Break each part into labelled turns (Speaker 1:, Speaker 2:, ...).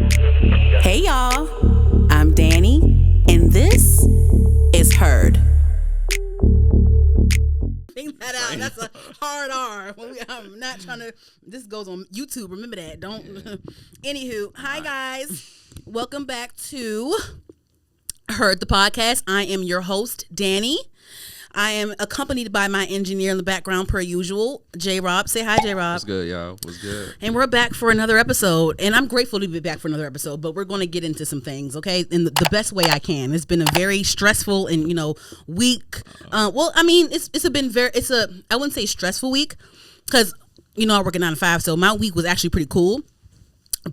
Speaker 1: Hey y'all, I'm Danny, and this is Heard. Think that out. That's a hard R. I'm not trying to. This goes on YouTube. Remember that. Don't. Anywho, hi guys. Welcome back to Heard the podcast. I am your host, Danny. I am accompanied by my engineer in the background, per usual, J. Rob. Say hi, J. Rob.
Speaker 2: What's good, y'all? What's good?
Speaker 1: And we're back for another episode. And I'm grateful to be back for another episode, but we're going to get into some things, okay, in the best way I can. It's been a very stressful and, week. I wouldn't say stressful week, because, I work a 9 to 5, so my week was actually pretty cool.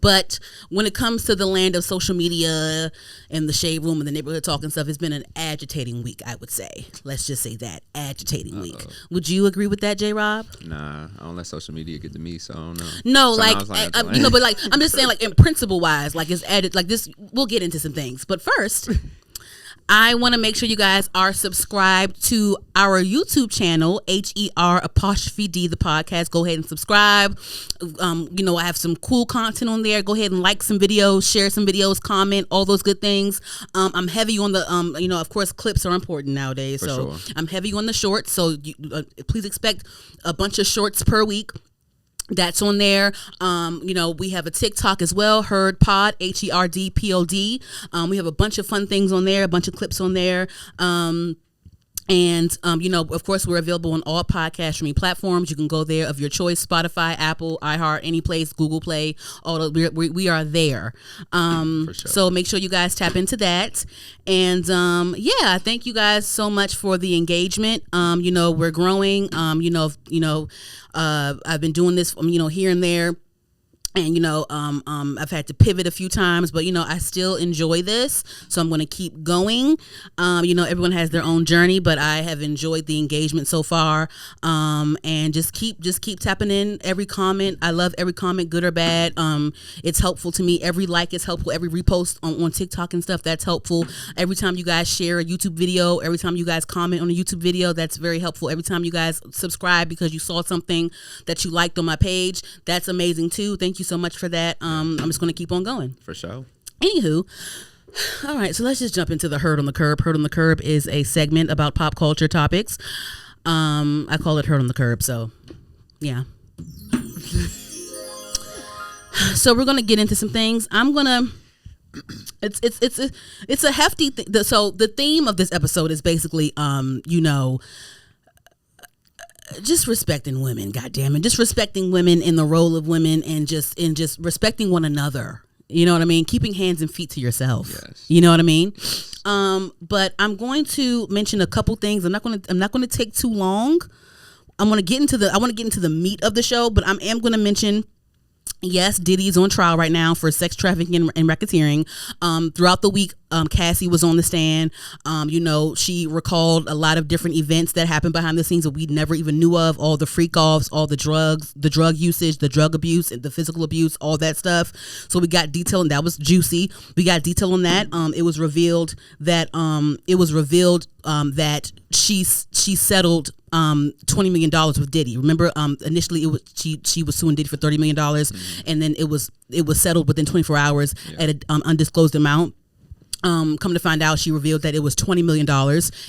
Speaker 1: But when it comes to the land of social media and the shade room and the neighborhood talk and stuff, it's been an agitating week, I would say. Let's just say that. Agitating week. Would you agree with that, J-Rob?
Speaker 2: Nah, I don't let social media get to me, so I don't know.
Speaker 1: No, but I'm just saying, like, in principle-wise, like, it's added, like, this, we'll get into some things. But first, I want to make sure you guys are subscribed to our YouTube channel, HER''D, the podcast. Go ahead and subscribe. I have some cool content on there. Go ahead and like some videos, share some videos, comment, all those good things. I'm heavy on the, of course, clips are important nowadays.
Speaker 2: For
Speaker 1: so
Speaker 2: sure.
Speaker 1: I'm heavy on the shorts. So please expect a bunch of shorts per week. That's on there. We have a TikTok as well, Heard Pod, HERDPOD. We have a bunch of fun things on there, a bunch of clips on there. Of course, we're available on all podcast streaming platforms. You can go there of your choice: Spotify, Apple, iHeart, any place, Google Play. We are there.
Speaker 2: For sure.
Speaker 1: So make sure you guys tap into that. And thank you guys so much for the engagement. We're growing. I've been doing this, here and there. And, I've had to pivot a few times, but, I still enjoy this. So I'm going to keep going. Everyone has their own journey, but I have enjoyed the engagement so far. And just keep tapping in every comment. I love every comment, good or bad. It's helpful to me. Every like is helpful. Every repost on TikTok and stuff, that's helpful. Every time you guys share a YouTube video, every time you guys comment on a YouTube video, that's very helpful. Every time you guys subscribe because you saw something that you liked on my page, that's amazing too. Thank you so much for that. I'm just going to keep on going.
Speaker 2: For sure.
Speaker 1: Anywho, all right, so let's just jump into the Heard on the Curb. Heard on the Curb is a segment about pop culture topics. I call it Heard on the Curb, so yeah. So we're going to get into some things. It's a hefty thing. So the theme of this episode is basically just respecting women, goddammit. Just respecting women in the role of women and just respecting one another. You know what I mean? Keeping hands and feet to yourself.
Speaker 2: Yes.
Speaker 1: You know what I mean? But I'm going to mention a couple things. I'm not going to take too long. I want to get into the meat of the show, but I am going to mention, yes, Diddy is on trial right now for sex trafficking and racketeering. Throughout the week, Cassie was on the stand. She recalled a lot of different events that happened behind the scenes that we never even knew of. All the freak offs, all the drugs, the drug usage, the drug abuse, the physical abuse, all that stuff. So we got detail, and that was juicy. We got detail on that. It was revealed that that she settled $20 million with Diddy. Remember, initially it was she was suing Diddy for $30 million, and then it was settled within 24 hours at an undisclosed amount. Come to find out, she revealed that it was $20 million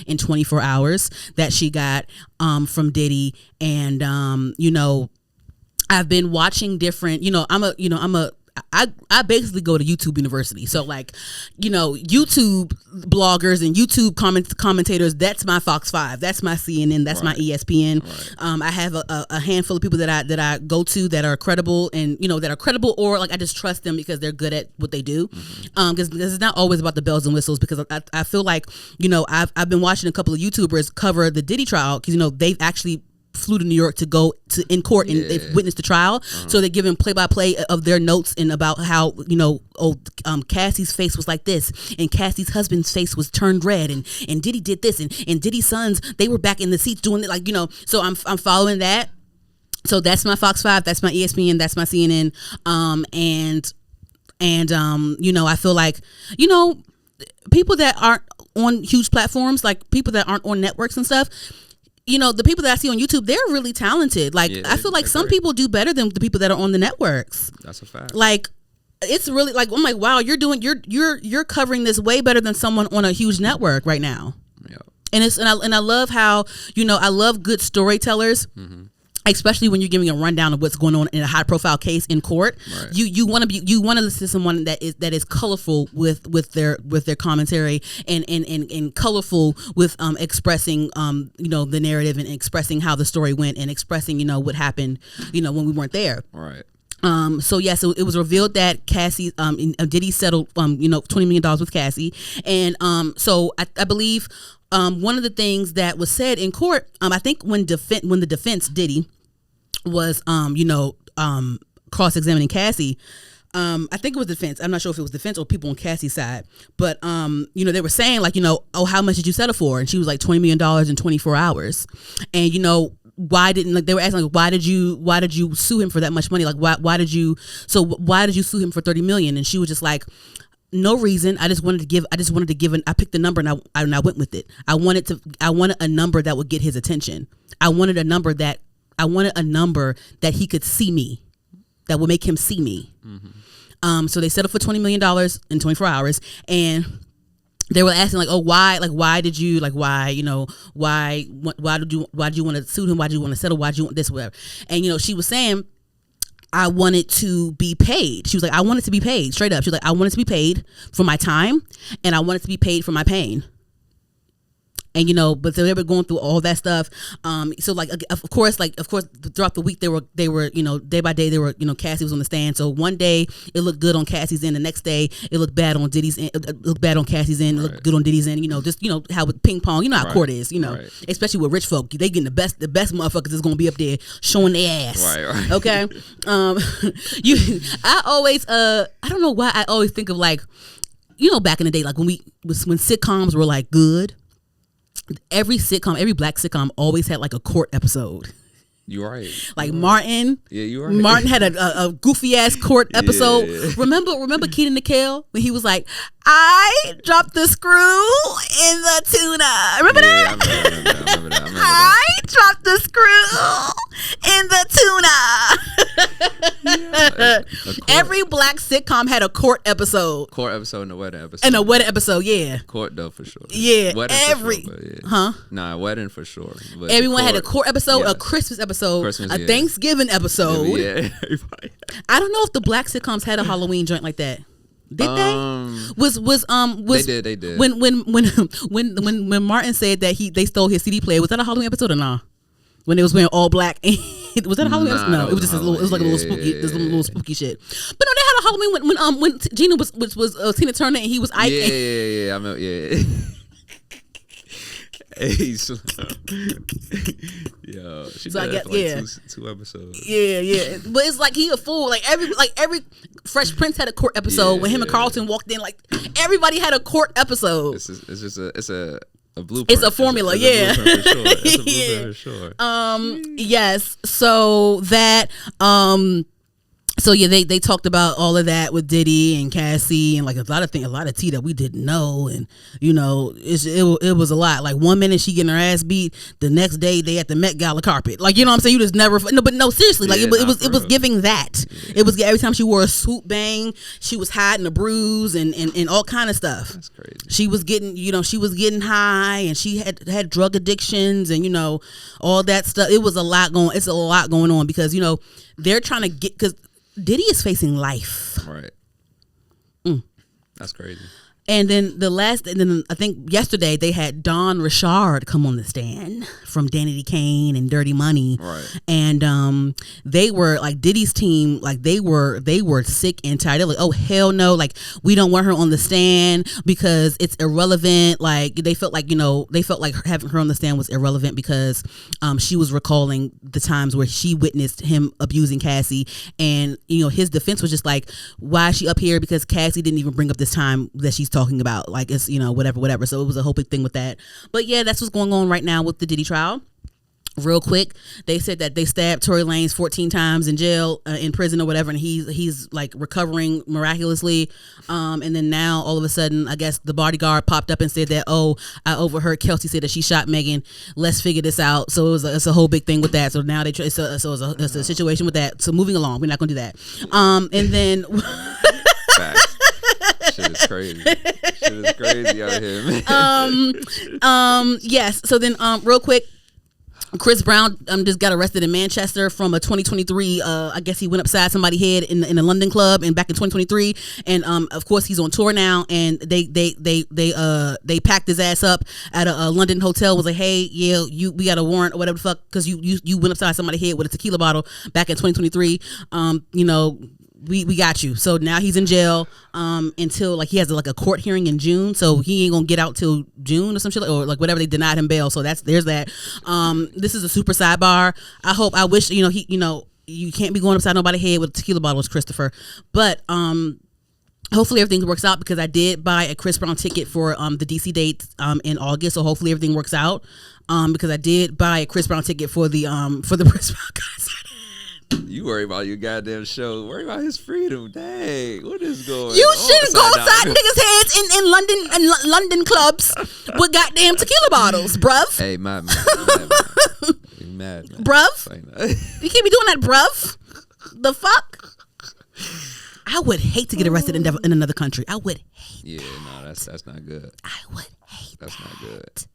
Speaker 1: in 24 hours that she got from Diddy, and I've been watching different. I basically go to YouTube University. So YouTube bloggers and YouTube commentators, that's my Fox 5, that's my CNN, that's my ESPN. Right. I have a handful of people that I go to that are credible, and that are credible, or I just trust them because they're good at what they do. Because it's not always about the bells and whistles, because I feel like I've been watching a couple of YouTubers cover the Diddy trial, because they've actually flew to New York to go to in court, and they've witnessed the trial. So they're giving play-by-play of their notes and about how Cassie's face was like this, and Cassie's husband's face was turned red, and Diddy did this, and Diddy's sons, they were back in the seats doing it, so I'm following that. So that's my Fox 5, that's my ESPN, that's my CNN. I feel like people that aren't on huge platforms, like people that aren't on networks and stuff, the people that I see on YouTube, they're really talented. I feel like some people do better than the people that are on the networks.
Speaker 2: That's a fact.
Speaker 1: it's really like, I'm like, wow, you're covering this way better than someone on a huge network right now.
Speaker 2: Yeah.
Speaker 1: And I love how, I love good storytellers. Mm-hmm. Especially when you're giving a rundown of what's going on in a high profile case in court. Right. You want to listen to someone that is colorful with their commentary and colorful with expressing the narrative and expressing how the story went and expressing what happened when we weren't there.
Speaker 2: Right.
Speaker 1: So it was revealed that Cassie, Diddy settled, $20 million with Cassie, and so I believe one of the things that was said in court, I think when the defense Diddy was cross-examining Cassie, I think it was defense. I'm not sure if it was defense or people on Cassie's side, but they were saying like, how much did you settle for? And she was like $20 million in 24 hours, and why didn't they were asking like why did you sue him for that much money? Like why did you sue him for $30 million? And she was just like, no reason. I wanted to give I picked the number and I went with it. I wanted a number that would get his attention. I wanted a number that he could see me, that would make him see me. Mm-hmm. So they settled for $20 million in 24 hours, and they were asking like, oh, why did you want to sue him? Why did you want to settle? Why did you want this, whatever? And she was saying, I wanted to be paid. She was like, I wanted to be paid straight up. She was like, I wanted to be paid for my time, and I wanted to be paid for my pain. And but they were going through all that stuff. So like, of course, throughout the week they were day by day they were Cassie was on the stand. So one day it looked good on Cassie's end, the next day it looked bad on Diddy's end. It looked bad on Cassie's end. It looked good on Diddy's end. Just how with ping pong, how court is. Especially with rich folk, they getting the best motherfuckers is gonna be up there showing their ass. Right. Okay. I always I don't know why I always think of like, back in the day, like when sitcoms were like good. Every black sitcom always had like a court episode.
Speaker 2: You're right.
Speaker 1: Like Martin.
Speaker 2: Yeah, you're right.
Speaker 1: Martin had a goofy ass court episode. Yeah. Remember Kenan Nickel when he was like, I dropped the screw in the tuna. Remember that? I remember that. I dropped the screw in the tuna. Every black sitcom had a court episode.
Speaker 2: Court episode and a wedding episode.
Speaker 1: And a wedding episode, yeah.
Speaker 2: Court though for sure.
Speaker 1: Yeah.
Speaker 2: Wedding
Speaker 1: every
Speaker 2: for sure, yeah.
Speaker 1: Huh?
Speaker 2: Nah, wedding for sure. But
Speaker 1: everyone had a court episode, a Christmas episode, a Thanksgiving episode.
Speaker 2: Yeah.
Speaker 1: I don't know if the black sitcoms had a Halloween joint like that. Did they?
Speaker 2: They did.
Speaker 1: When Martin said that they stole his CD player, was that a Halloween episode or not? When they was wearing all black, was that a Halloween episode? No, it was just a little spooky. This little spooky shit. But no, they had a Halloween when Gina was Tina Turner and he was Ike.
Speaker 2: Yeah. I mean, yeah. Yo, she
Speaker 1: so
Speaker 2: did
Speaker 1: I guess,
Speaker 2: for like two episodes.
Speaker 1: Yeah. But it's like he a fool. Like every Fresh Prince had a court episode when him and Carlton walked in. Like everybody had a court episode.
Speaker 2: It's a blueprint.
Speaker 1: It's a formula,
Speaker 2: it's a blueprint for sure.
Speaker 1: Yes. So that So yeah, they talked about all of that with Diddy and Cassie and like a lot of tea that we didn't know, and it was a lot. Like 1 minute she getting her ass beat, the next day they at the Met Gala carpet. Like what I'm saying, you just never seriously, like it was giving that. Yeah. It was every time she wore a swoop bang, she was hiding a bruise and all kind of stuff.
Speaker 2: That's crazy.
Speaker 1: She was getting high and she had drug addictions and all that stuff. It's a lot going on because they're trying to get, because Diddy is facing life.
Speaker 2: Right. That's crazy.
Speaker 1: And then I think yesterday they had Don Richard come on the stand from Danity Kane and Dirty Money.
Speaker 2: Right.
Speaker 1: And they were like Diddy's team, like they were sick and tired. They're like, oh hell no, like we don't want her on the stand because it's irrelevant. Like they felt like having her on the stand was irrelevant because she was recalling the times where she witnessed him abusing Cassie, and his defense was just like, why is she up here? Because Cassie didn't even bring up this time that she's talking about, like it's whatever. So it was a whole big thing with that. But yeah, that's what's going on right now with the Diddy trial. Real quick, they said that they stabbed Tory Lanez 14 times in jail, in prison or whatever, and he's like recovering miraculously. And then now all of a sudden, I guess the bodyguard popped up and said that, oh, I overheard Kelsey say that she shot Megan. Let's figure this out. So it's a whole big thing with that. So now it's a situation with that. So moving along, we're not gonna do that. And then.
Speaker 2: Facts. Shit is crazy. Shit is crazy out here, man.
Speaker 1: Yes. So then, real quick, Chris Brown just got arrested in Manchester from a 2023. I guess he went upside somebody's head in a London club, and back in 2023. And of course he's on tour now. And they packed his ass up at a London hotel. Was like, hey, yeah, we got a warrant or whatever the fuck because you went upside somebody's head with a tequila bottle back in 2023. We got you. So now he's in jail until like he has like a court hearing in June. So he ain't gonna get out till June or some shit or like whatever. They denied him bail. So there's that. This is a super sidebar. I wish you can't be going upside nobody's head with a tequila bottle, Christopher. But hopefully everything works out because I did buy a Chris Brown ticket for the DC dates in August. So hopefully everything works out because I did buy a Chris Brown ticket for the Chris Brown concert.
Speaker 2: You worry about your goddamn show. Worry about his freedom. Dang, what is going on?
Speaker 1: You shouldn't go outside niggas' heads in London clubs with goddamn tequila bottles, bruv.
Speaker 2: Hey, my man. You mad, man.
Speaker 1: Bruv? You can't be doing that, bruv. The fuck? I would hate to get arrested in another country. I would hate
Speaker 2: Yeah, no, that's not good.
Speaker 1: I would hate
Speaker 2: That's not good.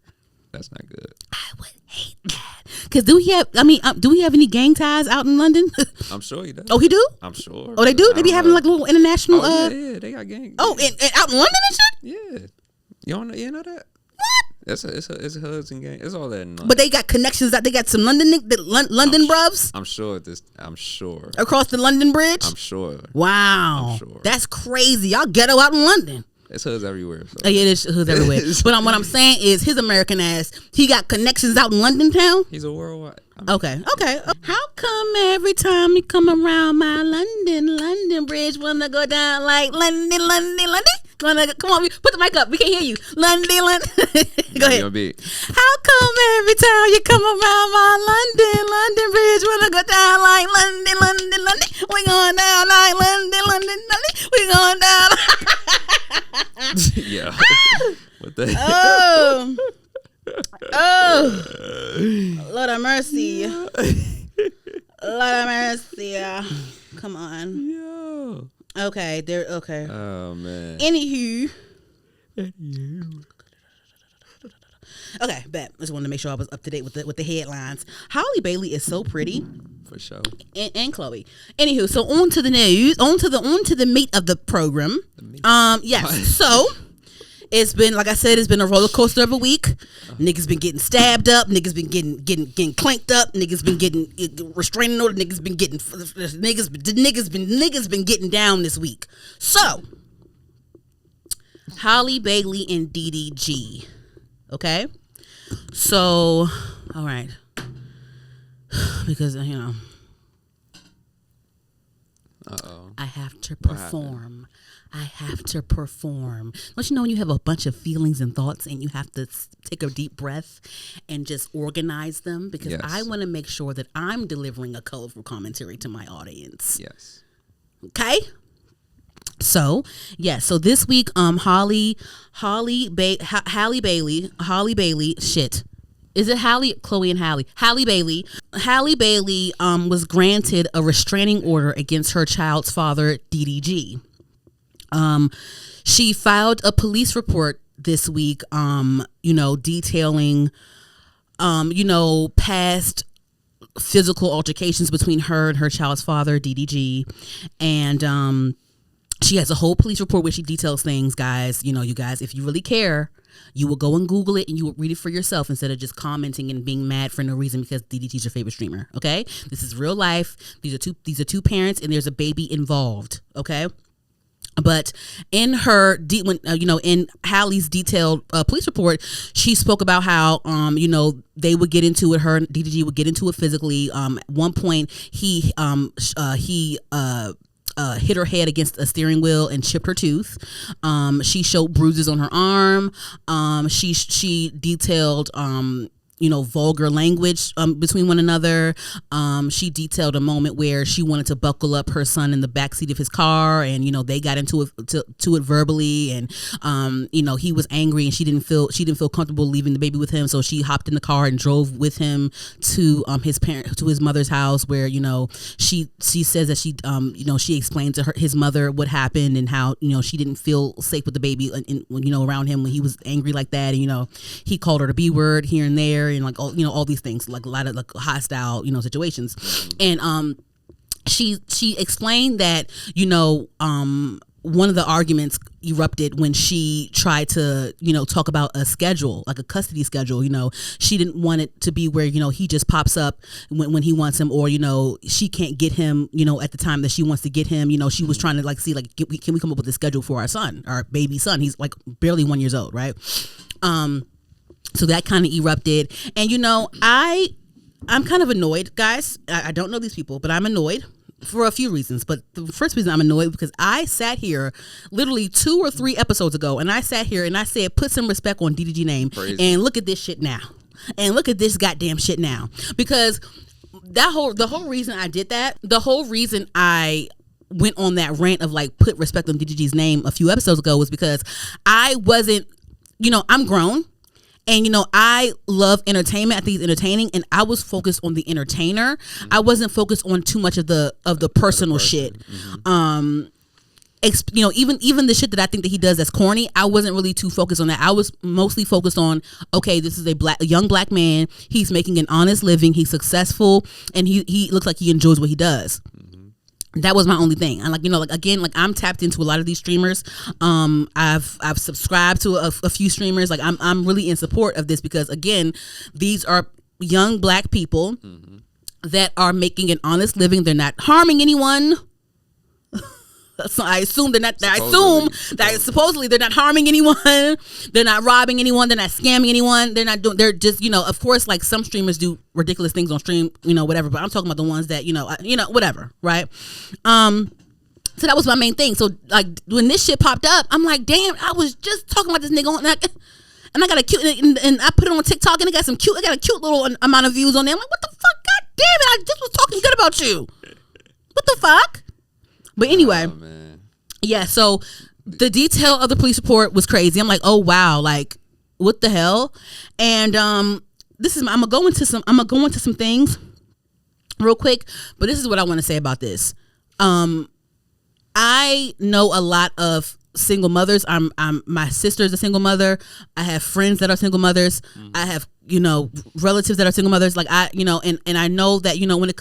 Speaker 2: That's not good.
Speaker 1: I would hate that. Cause do we have any gang ties out in London?
Speaker 2: I'm sure he does.
Speaker 1: Oh, he do?
Speaker 2: I'm sure.
Speaker 1: Oh, they do? They be having like little international.
Speaker 2: Yeah, they got gang.
Speaker 1: Oh, and out in London and shit.
Speaker 2: Yeah, you know that? What? It's a hoods and gang. It's all that.
Speaker 1: But they got connections. They got some London bruvs.
Speaker 2: I'm sure.
Speaker 1: Across the London Bridge.
Speaker 2: I'm sure.
Speaker 1: Wow.
Speaker 2: I'm sure.
Speaker 1: That's crazy. Y'all ghetto out in London.
Speaker 2: It's hoods everywhere. So.
Speaker 1: Yeah, it's hoods everywhere. But what I'm saying is his American ass, he got connections out in London town.
Speaker 2: He's a worldwide.
Speaker 1: Okay. How come every time you come around my London Bridge wanna go down like London? Come on, put the mic up. We can't hear you. London. Go ahead. How come every time you come around my London Bridge wanna go down like London? We going down like London. We going down.
Speaker 2: Yeah. What the hell?
Speaker 1: Oh, Lord of mercy. Lord of mercy. Come on.
Speaker 2: Yo.
Speaker 1: Okay, okay.
Speaker 2: Oh man.
Speaker 1: Anywho. Okay, bet. I just wanted to make sure I was up to date with the headlines. Halle Bailey is so pretty.
Speaker 2: For sure.
Speaker 1: And Chloe. Anywho, so on to the news. On to the meat of the program. Yes. So it's been, like I said, it's been a roller coaster of a week. Niggas been getting stabbed up. Niggas been getting clanked up. Niggas been getting restraining order. Niggas been getting down this week. So Halle Bailey and DDG. Okay. So, all right. Because I have to perform. Don't you know when you have a bunch of feelings and thoughts and you have to take a deep breath and just organize them? Because yes. I want to make sure that I'm delivering a colorful commentary to my audience.
Speaker 2: Yes.
Speaker 1: Okay? So, yes. So this week, Halle Bailey, shit. Is it Halle? Chloe and Halle. Halle Bailey. Halle Bailey was granted a restraining order against her child's father, DDG. She filed a police report this week, detailing, past physical altercations between her and her child's father, DDG. And she has a whole police report where she details things, guys. You guys, if you really care, you will go and Google it and you will read it for yourself instead of just commenting and being mad for no reason because DDG's your favorite streamer. Okay, this is real life. These are two parents and there's a baby involved. Okay, but in her in Halle's detailed police report, she spoke about how they would get into it. Her and DDG would get into it physically. At one point, he hit her head against a steering wheel and chipped her tooth. She showed bruises on her arm. She detailed vulgar language between one another. She detailed a moment where she wanted to buckle up her son in the backseat of his car, and they got into it verbally, and he was angry, and she didn't feel comfortable leaving the baby with him, so she hopped in the car and drove with him to his mother's house, where she says that she explained to his mother what happened, and how she didn't feel safe with the baby around him when he was angry like that, and he called her the B word here and there, and all these things, like a lot of hostile situations. And she explained that one of the arguments erupted when she tried to talk about a schedule, like a custody schedule. She didn't want it to be where he just pops up when he wants him, or she can't get him at the time that she wants to get him. She was trying to see can we come up with a schedule for our son, our baby son. He's like barely 1 year old, right? So that kind of erupted, and I'm kind of annoyed, guys. I don't know these people, but I'm annoyed for a few reasons. But the first reason I'm annoyed because I sat here literally 2 or 3 episodes ago, and I sat here and I said, put some respect on DDG name. Crazy. And look at this shit now, and look at this goddamn shit now, because the whole reason I did that, the whole reason I went on that rant of put respect on DDG's name a few episodes ago was because I wasn't, I'm grown. And I love entertainment. I think it's entertaining, and I was focused on the entertainer. Mm-hmm. I wasn't focused on too much of the personal shit. Mm-hmm. Even the shit that I think that he does that's corny, I wasn't really too focused on that. I was mostly focused on, okay, this is a young black man. He's making an honest living. He's successful, and he looks like he enjoys what he does. That was my only thing. And I'm tapped into a lot of these streamers. I've subscribed to a few streamers. I'm really in support of this, because again, these are young black people that are making an honest living. They're not harming anyone. So I assume they're not. Supposedly they're not harming anyone. They're not robbing anyone. They're not scamming anyone. They're not doing. They're just of course, some streamers do ridiculous things on stream, whatever. But I'm talking about the ones that whatever, right? So that was my main thing. So when this shit popped up, I'm like, damn, I was just talking about this nigga on that. And I got a cute, and I put it on TikTok, and I got a cute little amount of views on there. I'm like, what the fuck? God damn it! I just was talking good about you. What the fuck? But anyway, yeah. So the detail of the police report was crazy. I'm like, oh wow, what the hell? And I'm gonna go into some things real quick. But this is what I want to say about this. I know a lot of single mothers. My sister's a single mother. I have friends that are single mothers. I have relatives that are single mothers. And I know that when it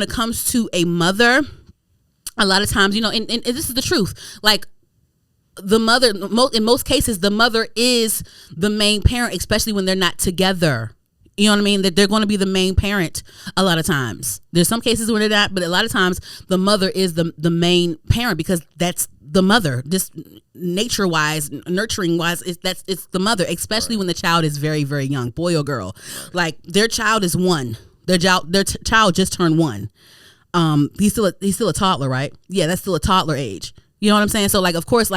Speaker 1: comes to a mother, a lot of times, and this is the truth, the mother, in most cases, the mother is the main parent, especially when they're not together. You know what I mean? That they're going to be the main parent a lot of times. There's some cases where they're not, but a lot of times the mother is the main parent, because that's the mother. Just nature-wise, nurturing-wise, it's the mother, especially when the child is very, very young, boy or girl. Their child is 1. Their child just turned 1. He's still a toddler, right? Yeah, that's still a toddler age. You know what I'm saying? So of course,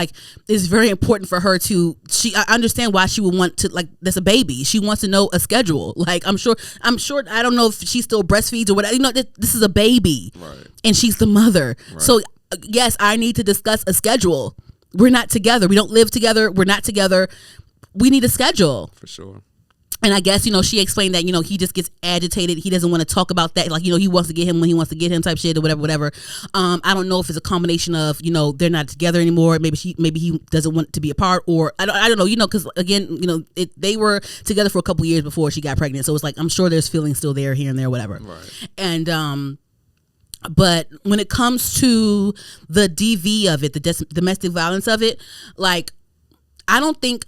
Speaker 1: it's very important for her to, I understand why she would want to, that's a baby. She wants to know a schedule. I'm sure, I don't know if she still breastfeeds or whatever. This is a baby. Right. And she's the mother. Right. So yes, I need to discuss a schedule. We're not together. We don't live together. We're not together. We need a schedule.
Speaker 2: For sure.
Speaker 1: And I guess, she explained that, he just gets agitated. He doesn't want to talk about that. He wants to get him when he wants to get him type shit or whatever. I don't know if it's a combination of, they're not together anymore. Maybe he doesn't want to be apart, or I don't know, because again, they were together for a couple years before she got pregnant. So it's I'm sure there's feelings still there, here and there, whatever. Right. And, but when it comes to the DV of it, the domestic violence of it, I don't think,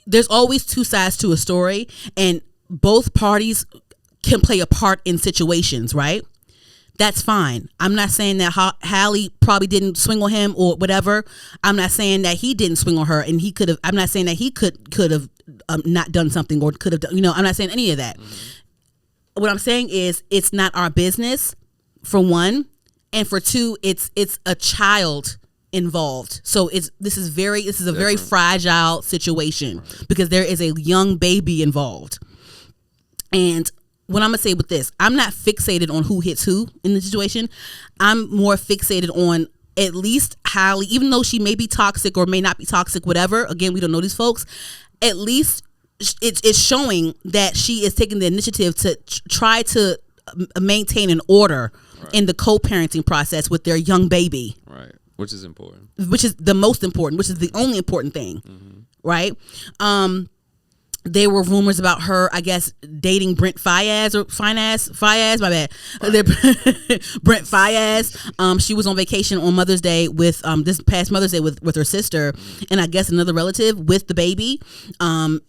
Speaker 1: there's always 2 sides to a story, and both parties can play a part in situations, right? That's fine. I'm not saying that Halle probably didn't swing on him or whatever. I'm not saying that he didn't swing on her, and he could have. I'm not saying that he could have not done something, or could have done. I'm not saying any of that. Mm-hmm. What I'm saying is, it's not our business, for one, and for two, it's a child involved. So this is a very fragile situation because there is a young baby involved. And what I'm gonna say with this, I'm not fixated on who hits who in the situation. I'm more fixated on at least Halle, even though she may be toxic or may not be toxic, whatever. Again, we don't know these folks. At least it's showing that she is taking the initiative to try to maintain an order in the co-parenting process with their young baby.
Speaker 2: Right. Which is important.
Speaker 1: Which is the most important, which is the only important thing. Right? There were rumors about her, I guess, dating Brent Faiyaz, my bad. Brent Faiyaz. She was on vacation on Mother's Day with this past Mother's Day with her sister and I guess another relative with the baby. And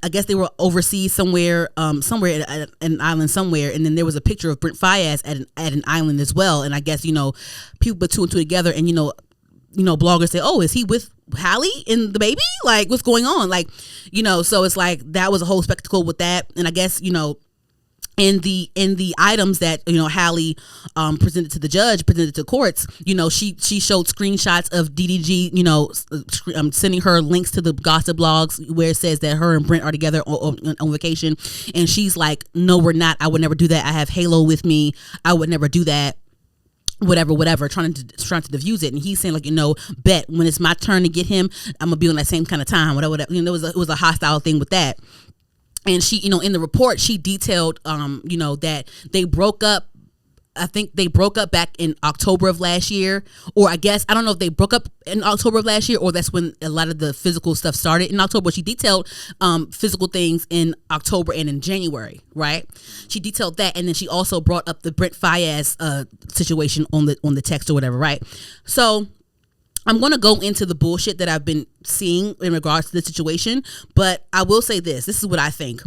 Speaker 1: I guess they were overseas somewhere at an island somewhere. And then there was a picture of Brent Faiyaz at an island as well. And I guess, people put two and two together and, bloggers say, oh, is he with Halle and the baby? Like, what's going on? Like, so it's like that was a whole spectacle with that. And I guess, in the items that, Halle presented to the judge, presented to courts, she showed screenshots of DDG, sending her links to the gossip blogs where it says that her and Brent are together on vacation. And she's like, no, we're not. I would never do that. I have Halo with me. I would never do that. Whatever, trying to diffuse it, and he's saying like, bet when it's my turn to get him, I'm gonna be on that same kind of time, whatever. It was a hostile thing with that, and she, in the report, she detailed, that they broke up. I think they broke up back in October of last year, or I guess I don't know if they broke up in October of last year, or that's when a lot of the physical stuff started in October. She detailed physical things in October and in January, right? She detailed that, and then she also brought up the Brent Faiyaz situation on the text or whatever, right? So I'm going to go into the bullshit that I've been seeing in regards to the situation, but I will say this is what I think.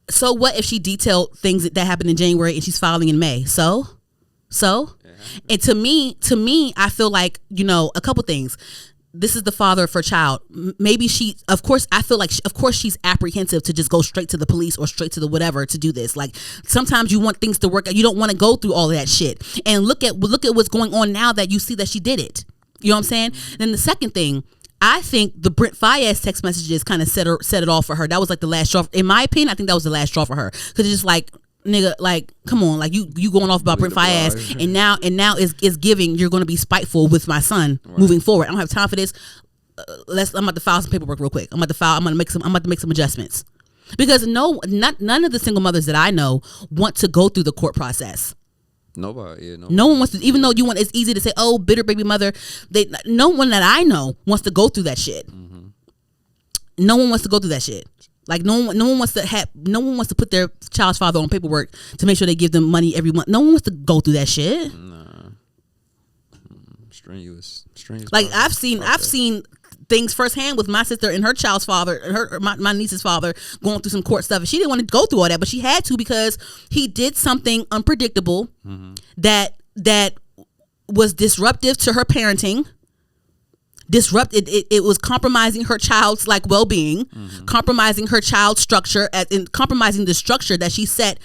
Speaker 1: So what if she detailed things that happened in January and she's filing in May? So, and to me, I feel like, a couple things. This is the father of her child. Maybe I feel like, of course she's apprehensive to just go straight to the police or straight to the whatever to do this. Like, sometimes you want things to work out. You don't want to go through all of that shit. And look at what's going on now that you see that she did it. You know what I'm saying? Then the second thing, I think the Brent Faiyaz text messages kind of set it off for her. That was like the last straw. In my opinion, I think that was the last straw for her. Because it's just like, nigga, like, come on, like you going off about Brent Faiyaz, and now is giving you're going to be spiteful with my son moving forward. I don't have time for this. I'm about to file some paperwork real quick. I'm about to make some adjustments because none of the single mothers that I know want to go through the court process.
Speaker 2: Nobody.
Speaker 1: No one wants to, even though it's easy to say, oh, bitter baby mother. No one that I know wants to go through that shit. No one wants to go through that shit. Like no one wants to put their child's father on paperwork to make sure they give them money every month. No one wants to go through that shit.
Speaker 2: Nah. Strenuous.
Speaker 1: Like I've seen things firsthand with my sister and her child's father, my niece's father, going through some court stuff. And she didn't want to go through all that, but she had to because he did something unpredictable that was disruptive to her parenting. It was compromising her child's well-being, compromising her child's structure, and compromising the structure that she set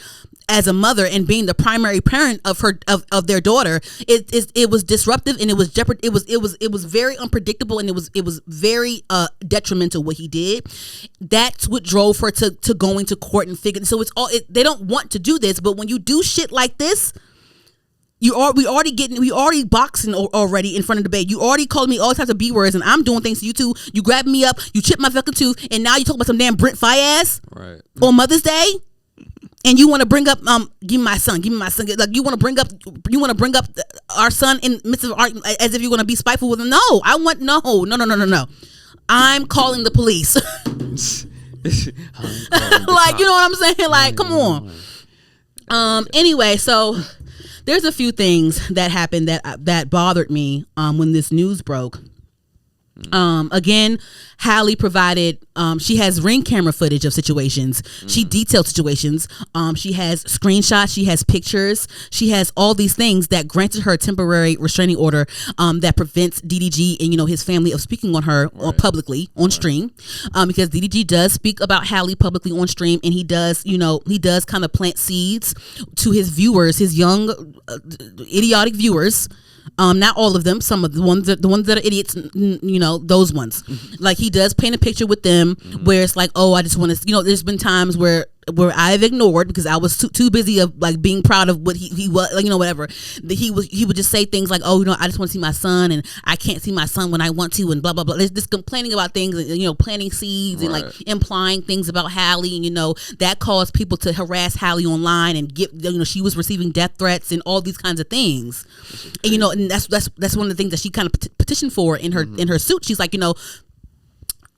Speaker 1: as a mother and being the primary parent of their daughter. It was disruptive and it was it was very unpredictable, and it was very detrimental what he did. That's what drove her to going to court and figuring. So they don't want to do this, but when you do shit like this, we already boxing already in front of the bed. You already called me all types of B words, and I'm doing things to you too. You grabbed me up, you chipped my fucking tooth, and now you talk about some damn Brent Faiyaz on Mother's Day, and you want to bring up give me my son. Like you want to bring up our son in midst of as if you're going to be spiteful with him. No. I'm calling the police. Like, you know what I'm saying? Like, come on. Anyway, so there's a few things that happened that bothered me when this news broke. Again, Halle provided, she has Ring camera footage of situations. She detailed situations. She has screenshots. She has pictures. She has all these things that granted her a temporary restraining order that prevents DDG and his family of speaking on her publicly on stream, because DDG does speak about Halle publicly on stream, and he does kind of plant seeds to his viewers, his young idiotic viewers, Not all of them. Some of the ones that are idiots, you know, those ones. Like he does paint a picture with them where it's like, oh, I just want to, you know, there's been times where I've ignored because I was too busy of like being proud of what he was, like, you know, whatever. He would just say things like, oh, you know, I just want to see my son and I can't see my son when I want to, and blah blah blah. There's this complaining about things, and, you know, planting seeds and like implying things about Halle, and you know that caused people to harass Halle online and get, you know, she was receiving death threats and all these kinds of things. And you know, and that's one of the things that she kind of petitioned for in her suit. She's like, you know,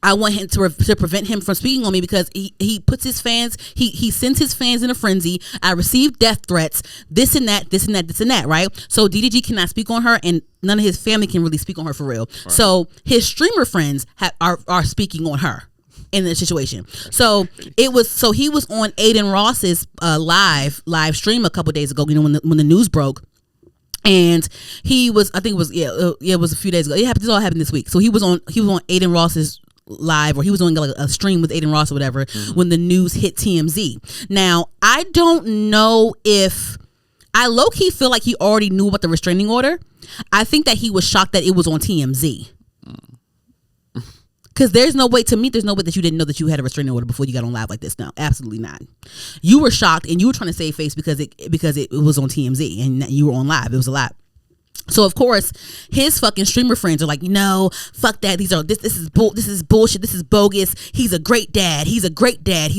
Speaker 1: I want him to prevent him from speaking on me because he puts his fans, he sends his fans in a frenzy. I receive death threats, this and that, right? So DDG cannot speak on her, and none of his family can really speak on her for real. Right. So his streamer friends are speaking on her in the situation. So he was on Adin Ross's live stream a couple days ago, you know, when the news broke. And he was, I think it was, it was a few days ago. This all happened this week. So he was on Adin Ross's live, or he was doing like a stream with Adin Ross or whatever, when the news hit TMZ. Now, I don't know if, I low-key feel like he already knew about the restraining order. I think that he was shocked that it was on TMZ. Because there's no way that you didn't know that you had a restraining order before you got on live like this. No, absolutely not. You were shocked and you were trying to save face because it was on TMZ and you were on live. It was a lot. So of course his fucking streamer friends are like, no, fuck that. This is bullshit. This is bogus. He's a great dad. He's a great dad.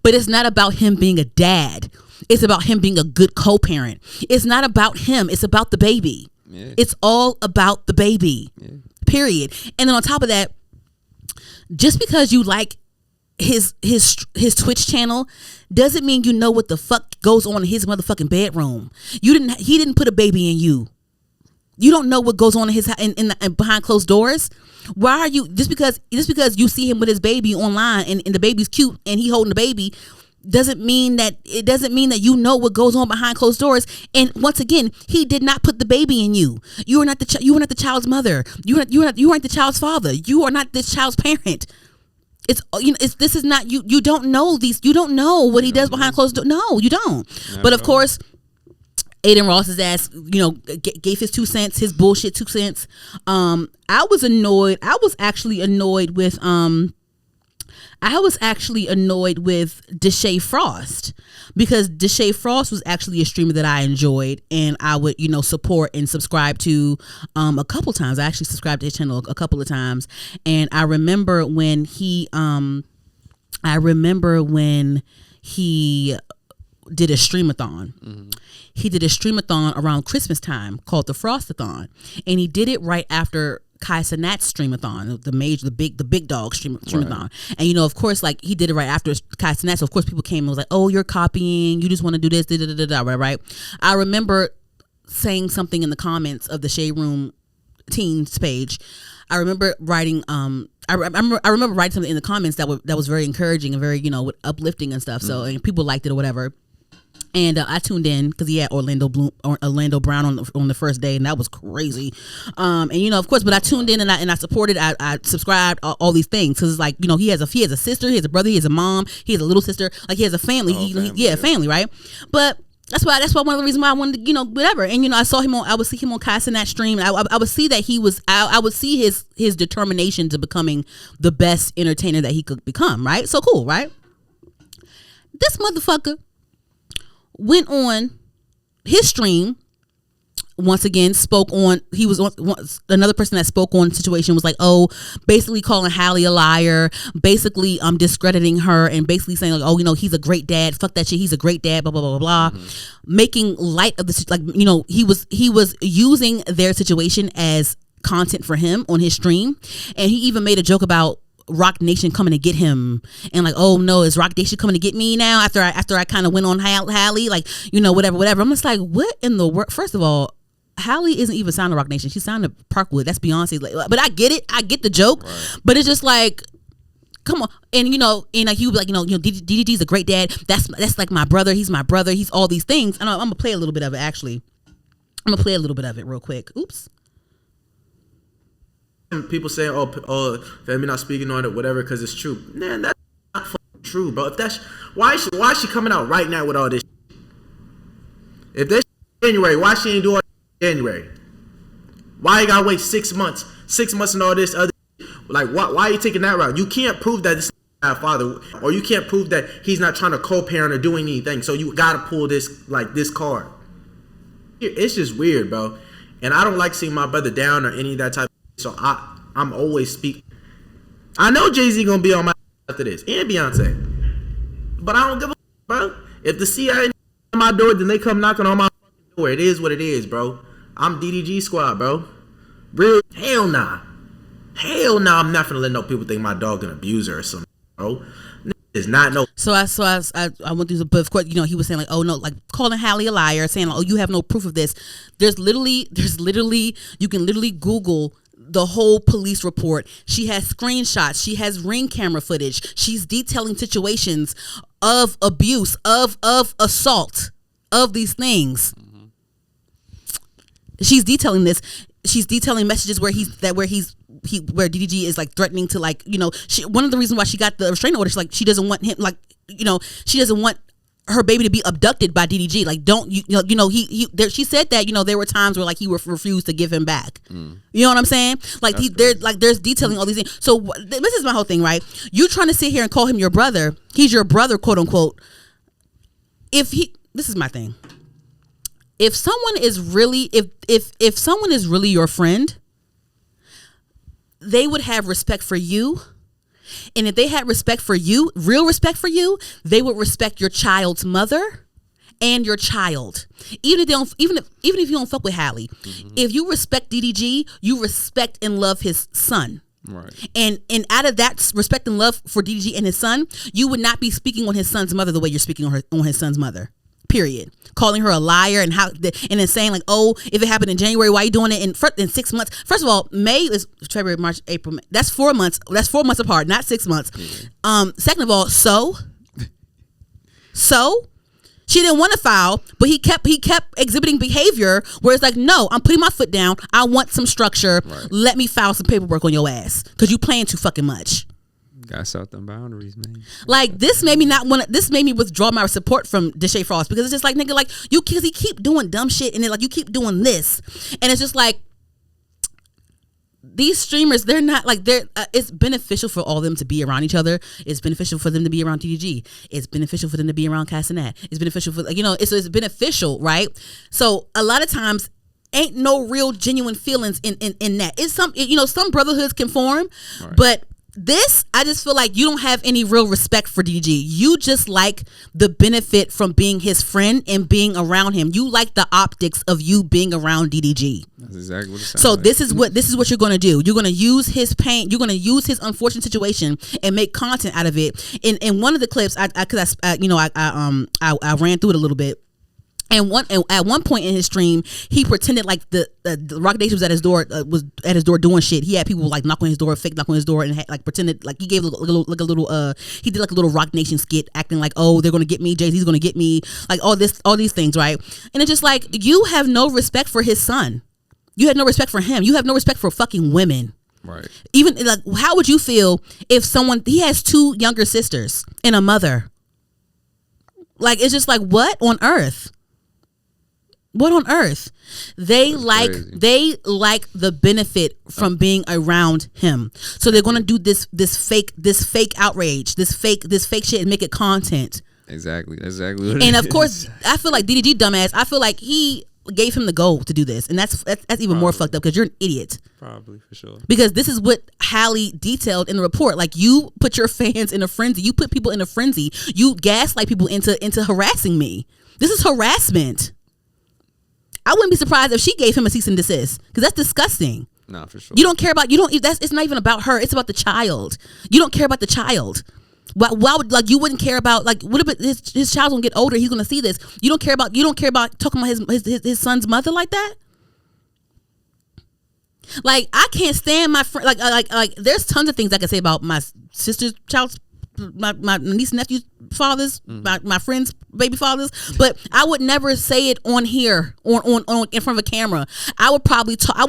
Speaker 1: But it's not about him being a dad. It's about him being a good co-parent. It's not about him. It's about the baby. Yeah. It's all about the baby. Yeah. Period. And then on top of that, just because you like his Twitch channel doesn't mean you know what the fuck goes on in his motherfucking bedroom. He didn't put a baby in you. You don't know what goes on in his in behind closed doors. Why are you just because you see him with his baby online and the baby's cute and he holding the baby doesn't mean that you know what goes on behind closed doors. And once again, he did not put the baby in you. You are not the child's mother. You aren't the child's father. You are not this child's parent. It's, you know, this is not you. You don't know these. You don't know what he does behind closed doors. No, you don't. But of course, Adin Ross's ass, you know, gave his 2 cents, his bullshit 2 cents. I was annoyed. I was actually annoyed with Deshae Frost, because Deshae Frost was actually a streamer that I enjoyed and I would, you know, support and subscribe to a couple times. I actually subscribed to his channel a couple of times, and I remember when he did a streamathon. Mm-hmm. He did a streamathon around Christmas time called the Frostathon, and he did it right after Cenat's streamathon, the big dog streamathon. Right. And you know, of course, like he did it right after Cenat, so of course people came and was like, oh, you're copying, you just want to do this, right? I remember saying something in the comments of the Shade Room Teens page. I remember writing I remember writing something in the comments that was very encouraging and very, you know, uplifting and stuff. So and people liked it or whatever. And I tuned in because he had Orlando Brown on the first day, and that was crazy. And you know, of course, but I tuned in and I supported. I subscribed all these things because it's like, you know, he has a sister, he has a brother, he has a mom, he has a little sister, like he has a family. Family, right? But that's why one of the reasons why I wanted to, you know, whatever. And you know, I would see him on Cenat stream, and I would see that he was. I would see his determination to becoming the best entertainer that he could become. Right? So cool, right? This motherfucker went on his stream once again, spoke on, he was another person that spoke on the situation, was like, oh, basically calling Halle a liar, basically discrediting her, and basically saying like, oh, you know, he's a great dad, fuck that shit, he's a great dad, blah blah blah blah blah, making light of the, like, you know, he was using their situation as content for him on his stream. And he even made a joke about Rock Nation coming to get him, and like, oh no, is Rock Nation coming to get me now after I kind of went on Halle, like, you know, whatever. I'm just like, what in the world? First of all, Halle isn't even signed to Rock Nation, she's signed to Parkwood, that's Beyonce's, like, but I get it, I get the joke, right. But it's just like, come on. And you know, and like, he would be like, you know, DDG's a great dad, that's like my brother, he's all these things. And I'm gonna play a little bit of it, actually. I'm gonna play a little bit of it real quick. Oops.
Speaker 3: People saying, oh, Femi not speaking on it, whatever, because it's true. Man, that's not fucking true, bro. If that's why is she coming out right now with all this? If this January, why she ain't doing it in January? Why you gotta wait 6 months? 6 months and all this other. Like, why are you taking that route? You can't prove that this is not a father, or you can't prove that he's not trying to co-parent or do anything. So you gotta pull this card. It's just weird, bro. And I don't like seeing my brother down or any of that type. So I'm always speaking. I know Jay-Z gonna be on my after this, and Beyonce, but I don't give a bro. If the CIA on my door, then they come knocking on my door. It is what it is, bro. I'm DDG squad, bro. Real hell nah. Hell nah. I'm not gonna let no people think my dog an abuser or something, bro. Is not no.
Speaker 1: So I went through the, but of course, you know, he was saying like, oh no, like calling Halle a liar, saying like, oh, you have no proof of this. There's literally you can literally Google the whole police report. She has screenshots. She has ring camera footage. She's detailing situations of abuse, of assault, of these things. Mm-hmm. She's detailing this. She's detailing messages where DDG is like threatening to, like, you know, one of the reasons why she got the restraining order, she's like, she doesn't want him, like, you know, she doesn't want her baby to be abducted by DDG. Like, don't she said that, you know, there were times where like he refused to give him back. You know what I'm saying? Like there's detailing all these things. So this is my whole thing, right? You trying to sit here and call him your brother? He's your brother, quote unquote. This is my thing. If someone is really if someone is really your friend, they would have respect for you. And if they had respect for you, real respect for you, they would respect your child's mother and your child. Even if you don't fuck with Halle, if you respect DDG, you respect and love his son. Right. And out of that respect and love for DDG and his son, you would not be speaking on his son's mother the way you're speaking on his son's mother. Period. Calling her a liar and then saying like, oh, if it happened in January, why are you doing it in 6 months? First of all, May is February, March, April, May. That's 4 months. That's 4 months apart, not 6 months. Second of all, so she didn't want to file, but he kept exhibiting behavior where it's like, no, I'm putting my foot down. I want some structure. Right. Let me file some paperwork on your ass because you playing too fucking much.
Speaker 2: Got set them boundaries, man.
Speaker 1: Like this made me withdraw my support from Deshae Frost because it's just like, nigga, like because he keep doing dumb shit and then like you keep doing this and it's just like these streamers, they're not like it's beneficial for all of them to be around each other. It's beneficial for them to be around DDG. It's beneficial for them to be around Cenat. It's beneficial for, you know, it's beneficial, right? So a lot of times ain't no real genuine feelings in that. It's some brotherhoods can form, right. But this, I just feel like you don't have any real respect for DDG. You just like the benefit from being his friend and being around him. You like the optics of you being around DDG. That's exactly what it sounds like. This is what you're going to do. You're going to use his pain. You're going to use his unfortunate situation and make content out of it. In one of the clips, I ran through it a little bit. And at one point in his stream, he pretended like the Rock Nation was at his door doing shit. He had people like knock on his door, fake knock on his door, and like pretended like he gave he did like a little Rock Nation skit, acting like, oh, they're gonna get me, Jay-Z's gonna get me, like all these things, right? And it's just like you have no respect for his son. You have no respect for him. You have no respect for fucking women. Right. Even like, how would you feel if he has 2 younger sisters and a mother? Like, it's just like, what on earth? What on earth? They like the benefit from being around him. So they're gonna do this fake outrage, this fake shit and make it content.
Speaker 2: Exactly.
Speaker 1: And of course, I feel like DDG dumbass. I feel like he gave him the goal to do this, and that's even more fucked up because you're an idiot.
Speaker 2: Probably, for sure.
Speaker 1: Because this is what Halle detailed in the report. Like, you put your fans in a frenzy. You put people in a frenzy. You gaslight people into harassing me. This is harassment. I wouldn't be surprised if she gave him a cease and desist because that's disgusting.
Speaker 2: Nah, for sure.
Speaker 1: You don't care about it's not even about her. It's about the child. You don't care about the child. Why would, like, you wouldn't care about, like, what if his child's gonna get older? He's gonna see this. You don't care about talking about his son's mother like that. Like, I can't stand my friend. Like, there's tons of things I can say about my sister's child's, my niece and nephew's fathers, my friends' baby fathers, but I would never say it on here, on in front of a camera. I would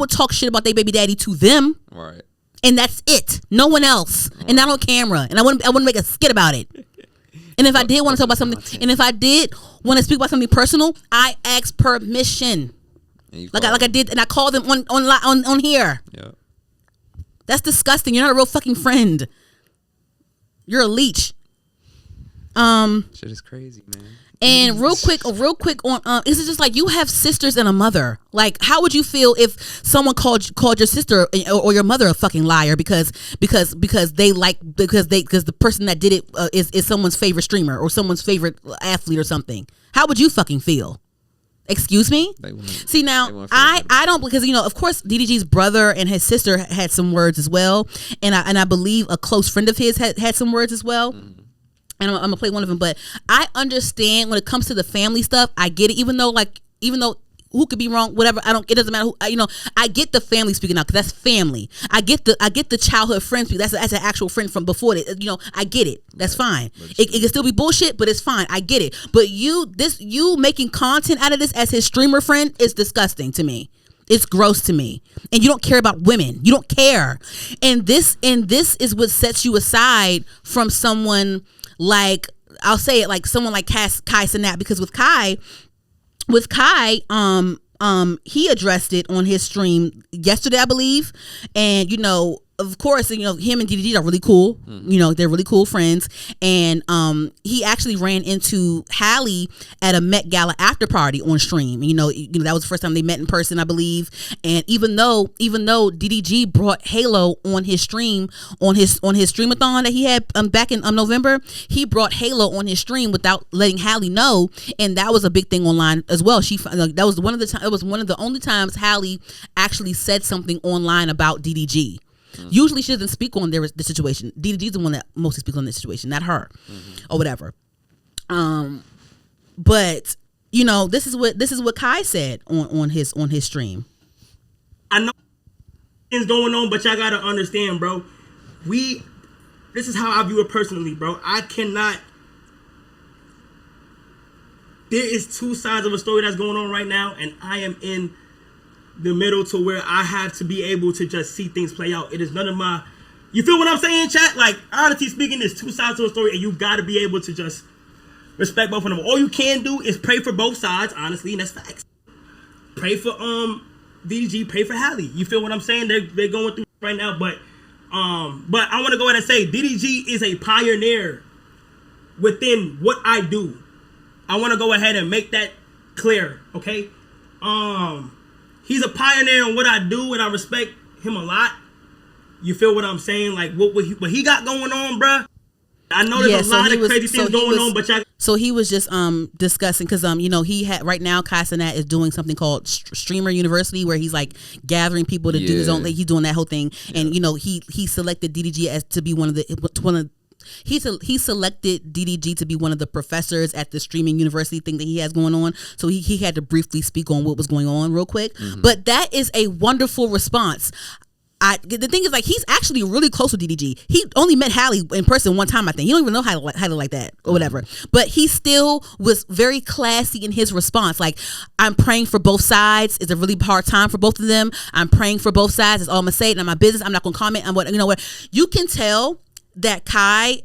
Speaker 1: talk shit about their baby daddy to them, right? And that's it. No one else, right. And not on camera. And I wouldn't make a skit about it. And if I did want to talk about something, and if I did want to speak about something personal, I ask permission. like I did, and I called them on here.
Speaker 2: Yeah.
Speaker 1: That's disgusting. You're not a real fucking friend. You're a leech.
Speaker 2: Shit is crazy, man.
Speaker 1: And real quick on is it just like you have sisters and a mother? Like, how would you feel if someone called your sister or your mother a fucking liar because the person that did it is someone's favorite streamer or someone's favorite athlete or something? How would you fucking feel? Excuse me? See, now I don't, because of course DDG's brother and his sister had some words as well, and I believe a close friend of his had some words as well. And I'm gonna play one of them, but I understand when it comes to the family stuff. I get it, even though who could be wrong, whatever. It doesn't matter who. I get the family speaking out, because that's family. I get the childhood friend speaking. That's an actual friend from before. I get it. That's fine. It can still be bullshit, but it's fine. I get it. But you making content out of this as his streamer friend is disgusting to me. It's gross to me. And you don't care about women. You don't care. And this is what sets you aside from someone like, I'll say it, like someone like Kai Cenat, because with Kai, he addressed it on his stream yesterday, I believe, and of course, him and DDG are really cool. They're really cool friends. And he actually ran into Halle at a Met Gala after party on stream. That was the first time they met in person, I believe. And even though DDG brought Halo on his stream, on his streamathon that he had back in November, he brought Halo on his stream without letting Halle know, and that was a big thing online as well. That was one of the only times Halle actually said something online about DDG. Usually she doesn't speak on the situation. DDG's the one that mostly speaks on this situation, not her, or whatever. But this is what Kai said on his stream.
Speaker 4: I know things going on, but y'all gotta understand, bro. This is how I view it personally, bro. I cannot. There is two sides of a story that's going on right now, and I am in the middle to where I have to be able to just see things play out. It is none of my, you feel what I'm saying, chat? Like, honestly speaking, there's two sides to a story, and you got to be able to just respect both of them. All you can do is pray for both sides, honestly, and that's facts. Pray for DDG, pray for Halle. You feel what I'm saying? They're going through right now, but I want to go ahead and say DDG is a pioneer within what I do. I want to go ahead and make that clear, okay? He's a pioneer in what I do, and I respect him a lot. You feel what I'm saying? Like, what he got going on, bruh? I know there's a lot of crazy things going on, but
Speaker 1: so he was just discussing, because he had, right now Kai Cenat is doing something called Streamer University, where he's like gathering people to do his own, like, he's doing that whole thing, and he selected DDG as to be he selected DDG to be one of the professors at the streaming university thing that he has going on. So he had to briefly speak on what was going on real quick. But that is a wonderful response. The thing is, like, he's actually really close with DDG. He only met Halle in person one time, I think. He don't even know how to like that or whatever. But he still was very classy in his response. Like, I'm praying for both sides. It's a really hard time for both of them. I'm praying for both sides. That's all I'm gonna say. Not my business. I'm not gonna comment on what you can tell that Kai,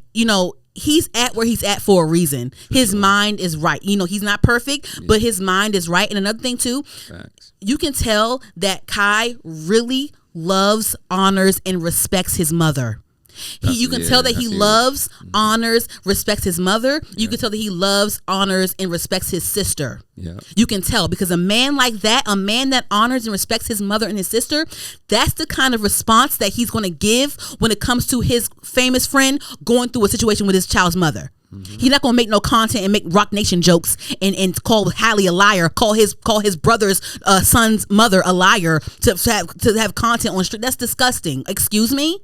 Speaker 1: he's at where he's at for a reason. His mind is right. He's not perfect, but his mind is right. And another thing too, you can tell that Kai really loves, honors, and respects his mother. You can tell that he loves, honors, respects his mother. You can tell that he loves, honors, and respects his sister. You can tell, because a man like that, a man that honors and respects his mother and his sister, that's the kind of response that he's going to give when it comes to his famous friend going through a situation with his child's mother. He's not gonna make no content and make Rock Nation jokes and call Halle a liar, call his brother's son's mother a liar to have content on street. That's disgusting. Excuse me.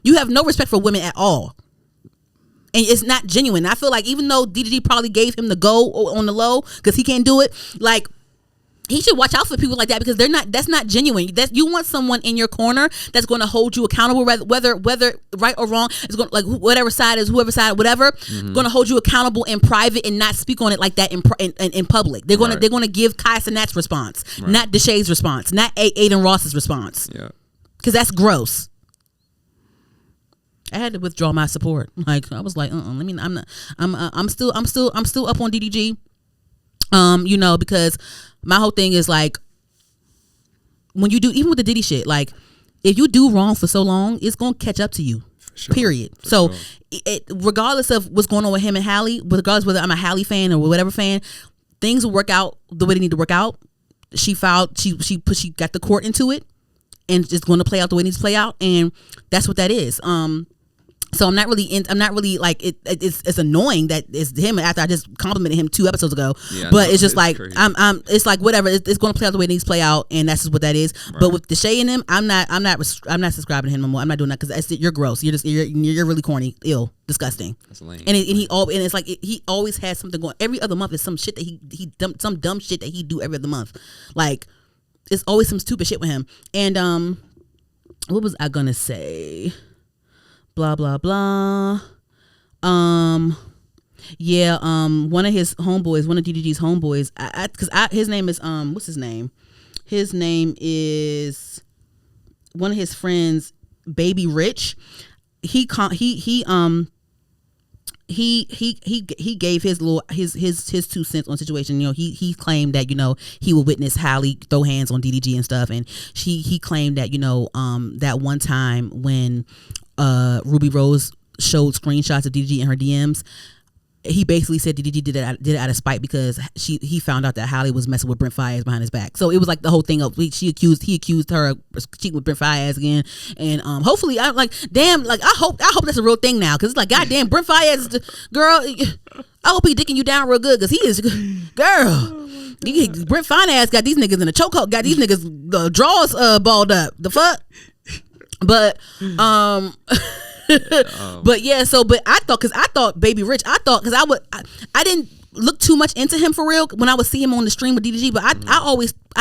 Speaker 1: You have no respect for women at all. And it's not genuine. I feel like even though DDG probably gave him the go on the low because he can't do it, like, he should watch out for people like that, because that's not genuine. You want someone in your corner that's going to hold you accountable, whether right or wrong. It's going, like, whoever side, going to hold you accountable in private and not speak on it like that in public. They're going to give Kai Cenat's response, not Deshae's response, not Adin Ross's response. Because that's gross. I had to withdraw my support. Like, I was like, I'm still up on DDG. Because my whole thing is, like, when you do, even with the Diddy shit, like if you do wrong for so long, it's gonna catch up to you.
Speaker 2: Sure.
Speaker 1: Period.
Speaker 2: For
Speaker 1: So,
Speaker 2: sure.
Speaker 1: Regardless of what's going on with him and Halle, regardless whether I'm a Halle fan or whatever fan, things will work out the way they need to work out. She filed. She got the court into it, and it's going to play out the way it needs to play out, and that's what that is. So I'm not really like it. It's annoying that it's him after I just complimented him 2 episodes ago. Yeah, but it's just like crazy. It's like whatever. It's going to play out the way it needs to play out, and that's just what that is. Right. But with Deshae and him, I'm not subscribing to him no more. I'm not doing that because you're gross. You're really corny, ill, disgusting. That's lame. And it's like he always has something going. Every other month is some shit that he some dumb shit that he do every other month. Like it's always some stupid shit with him. And what was I gonna say? Blah blah blah. Yeah. One of his homeboys, one of DDG's homeboys. His name is what's his name? His name is one of his friends, Baby Rich. He gave his 2 cents on the situation. You know, he claimed that, you know, he would witness Halle throw hands on DDG and stuff, and he claimed that, you know, that one time when Ruby Rose showed screenshots of DDG in her DMs, he basically said DDG did it out of spite because he found out that Halle was messing with Brent Faiyaz behind his back. So it was like the whole thing of he accused her of cheating with Brent Faiyaz again, and hopefully I hope that's a real thing now, because it's like, goddamn, Brent Faiyaz, girl, I hope he dicking you down real good, because he is, girl. Brent Faiyaz got these niggas in a chokehold, got these niggas drawers balled up. The fuck. But but yeah, so but I thought Baby Rich, I didn't look too much into him for real when I would see him on the stream with DDG, but I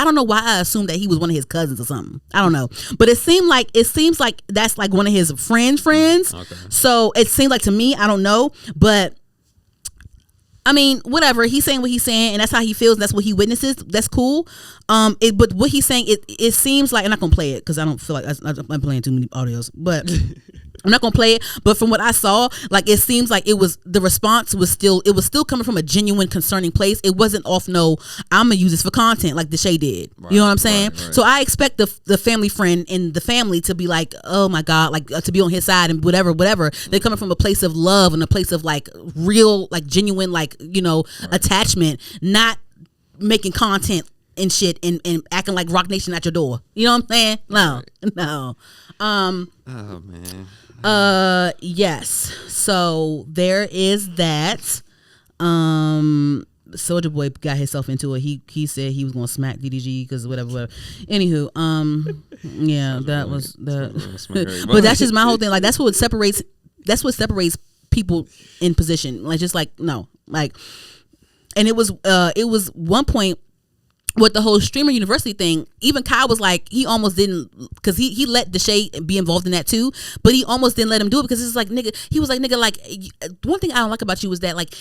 Speaker 1: don't know why I assumed that he was one of his cousins or something. I don't know, but it seems like that's like one of his friends. Okay. So it seems like to me, I don't know, but I mean, whatever. He's saying what he's saying, and that's how he feels. That's what he witnesses. That's cool. But what he's saying, it seems like, I'm not gonna play it because I don't feel like I'm playing too many audios, but I'm not gonna play it. But from what I saw, like, it seems like the response was still coming from a genuine, concerning place. It wasn't off no, I'm gonna use this for content like Deshae did. Right, you know what I'm saying? Right. So I expect the family friend and the family to be like, oh my God, like to be on his side and whatever. They're coming from a place of love and a place of like real, like genuine, like, you know, right, attachment, not making content and shit and acting like Rock Nation at your door. You know what I'm saying? No. Oh
Speaker 2: man.
Speaker 1: Yes. So there is that. Soulja Boy got himself into it. He said he was gonna smack DDG because whatever. Anywho, yeah, that was the. But that's just my whole thing. Like that's what separates people in position. Like just like no, like, and it was one point with the whole streamer university thing. Even Kyle was like, he almost didn't, because he let Deshae be involved in that too, but he almost didn't let him do it because it's like, nigga, he was like, nigga, like, one thing I don't like about you is that, like,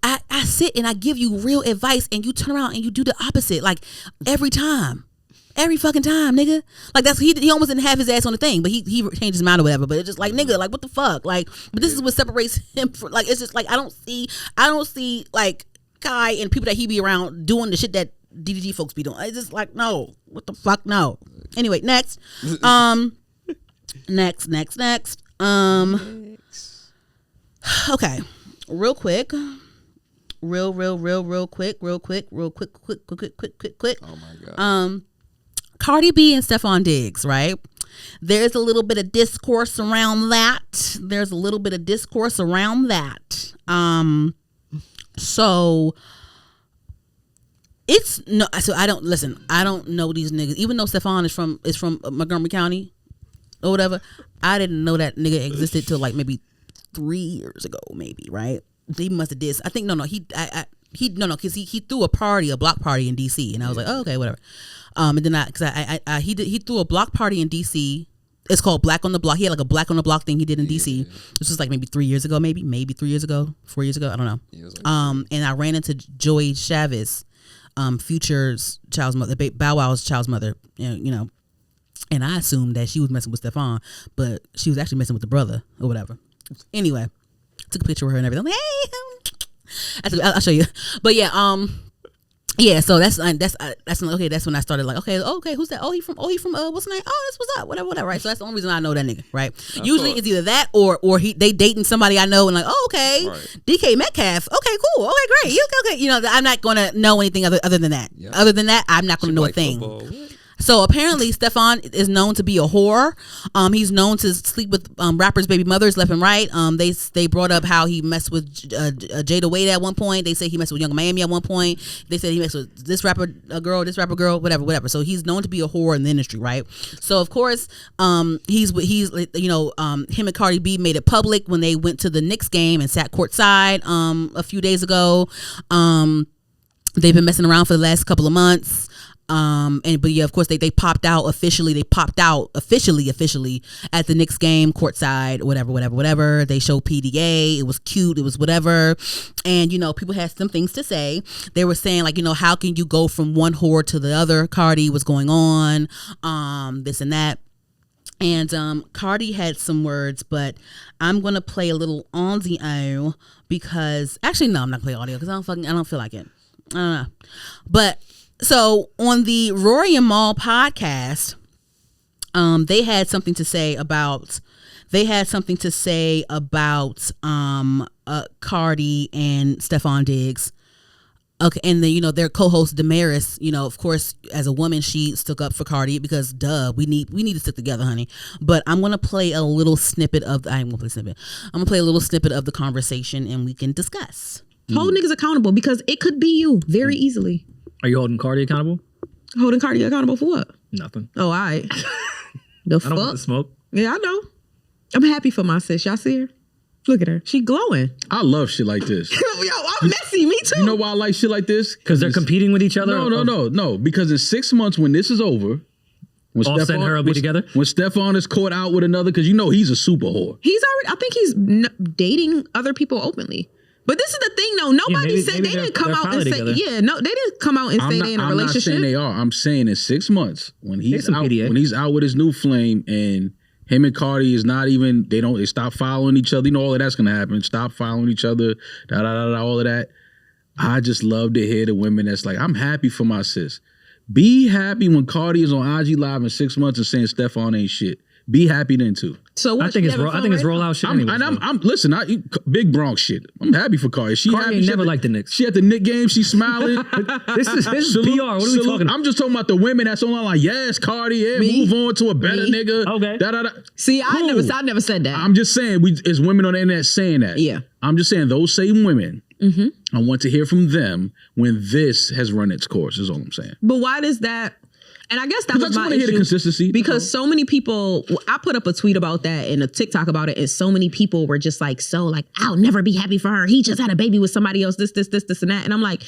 Speaker 1: I sit and I give you real advice and you turn around and you do the opposite, like, every fucking time, nigga. Like, that's, he almost didn't have his ass on the thing, but he changed his mind or whatever. But it's just like, nigga, like, what the fuck? Like, but this is what separates him from, like, it's just like, I don't see like Kai and people that he be around doing the shit that DDG folks be doing. It's just like, no, what the fuck, no. Anyway, next. Next. Okay, real quick. Real quick.
Speaker 2: Oh my God.
Speaker 1: Cardi B and Stefon Diggs, right? There's a little bit of discourse around that. So it's no. So I don't know these niggas. Even though Stefon is from Montgomery County or whatever, I didn't know that nigga existed till like maybe 3 years ago, maybe, right? He must have did. I think because he threw a block party in DC, and I was like, oh, okay, whatever. And then he threw a block party in DC. It's called Black on the Block. He had like a Black on the Block thing he did in DC. This was like maybe 3 years ago, maybe 3 years ago, 4 years ago, I don't know. And I ran into Joey Chavez, Future's child's mother, Bow Wow's child's mother, you know, and I assumed that she was messing with Stefon, but she was actually messing with the brother or whatever. Anyway, took a picture of her and everything. I'm like, hey, I'll show you. But yeah, Yeah, so that's okay. That's when I started like, okay, who's that? He from what's his name? Oh, that's what's up, whatever. Right. So that's the only reason I know that nigga. Right. Usually it's either that or they dating somebody I know and like, oh, okay, right. DK Metcalf. Okay, cool. Okay, great. Okay. You know, I'm not gonna know anything other than that. Yep. Other than that, I'm not gonna know a thing. Football. So apparently Stefon is known to be a whore. He's known to sleep with rappers' baby mothers left and right. They brought up how he messed with Jada Wade at one point. They say he messed with Young Miami at one point. They said he messed with this rapper girl, whatever. So he's known to be a whore in the industry, right? So of course, him and Cardi B made it public when they went to the Knicks game and sat courtside a few days ago. They've been messing around for the last couple of months. But yeah, of course they popped out officially. They popped out officially at the Knicks game, courtside, whatever. They showed PDA. It was cute. It was whatever. And, you know, people had some things to say. They were saying like, you know, how can you go from one whore to the other? Cardi, what's going on? This and that. And Cardi had some words, but I'm gonna play a little audio because actually no, I'm not playing audio because I don't feel like it. I don't know. But so on the Rory and Mal podcast, they had something to say about Cardi and Stefon Diggs. Okay, and then, you know, their co-host Damaris, you know, of course, as a woman, she stuck up for Cardi because we need to stick together, honey. But I'm gonna play a little snippet of I'm gonna play a little snippet of the conversation and we can discuss.
Speaker 5: Hold niggas accountable because it could be you very easily.
Speaker 6: Are you holding Cardi accountable?
Speaker 5: Holding Cardi accountable for what?
Speaker 6: Nothing.
Speaker 5: Oh, all right. The fuck?
Speaker 6: I don't want to smoke.
Speaker 5: Yeah, I know. I'm happy for my sis. Y'all see her? Look at her. She glowing.
Speaker 7: I love shit like this.
Speaker 5: Yo, I'm messy. Me too.
Speaker 7: You know why I like shit like this?
Speaker 6: Because they're competing with each other?
Speaker 7: No. Because in 6 months when this is over, when
Speaker 6: Offset and her will be together?
Speaker 7: When Stefon is caught out with another, because you know he's a super whore.
Speaker 5: I think he's dating other people openly. But this is the thing, though. Nobody said they didn't come out and say, they didn't come out and say they in a relationship.
Speaker 7: I'm not saying they are. I'm saying in 6 months when he's out with his new flame and him and Cardi is not even, they stop following each other. You know, all of that's going to happen. Stop following each other, all of that. I just love to hear the women that's like, I'm happy for my sis. Be happy when Cardi is on IG Live in 6 months and saying Stefon ain't shit. Be happy then too.
Speaker 5: So what,
Speaker 6: I think it's rollout shit.
Speaker 7: I'm big Bronx shit. I'm happy for Cardi.
Speaker 6: Cardi ain't never liked the Knicks.
Speaker 7: She at the Knicks game. She's smiling.
Speaker 6: This is PR. What are we talking about?
Speaker 7: I'm just talking about the women that's on like, yes, Cardi, move on to a better nigga.
Speaker 6: Okay.
Speaker 5: See, I never said that.
Speaker 7: I'm just saying, it's women on the internet saying that.
Speaker 5: Yeah.
Speaker 7: I'm just saying those same women. Mm-hmm. I want to hear from them when this has run its course. Is all I'm saying.
Speaker 5: But why does that? And I guess that was my issue. Hear the
Speaker 7: consistency
Speaker 5: because so many people. I put up a tweet about that and a TikTok about it, and so many people were just like, I'll never be happy for her. He just had a baby with somebody else. This, and that. And I'm like,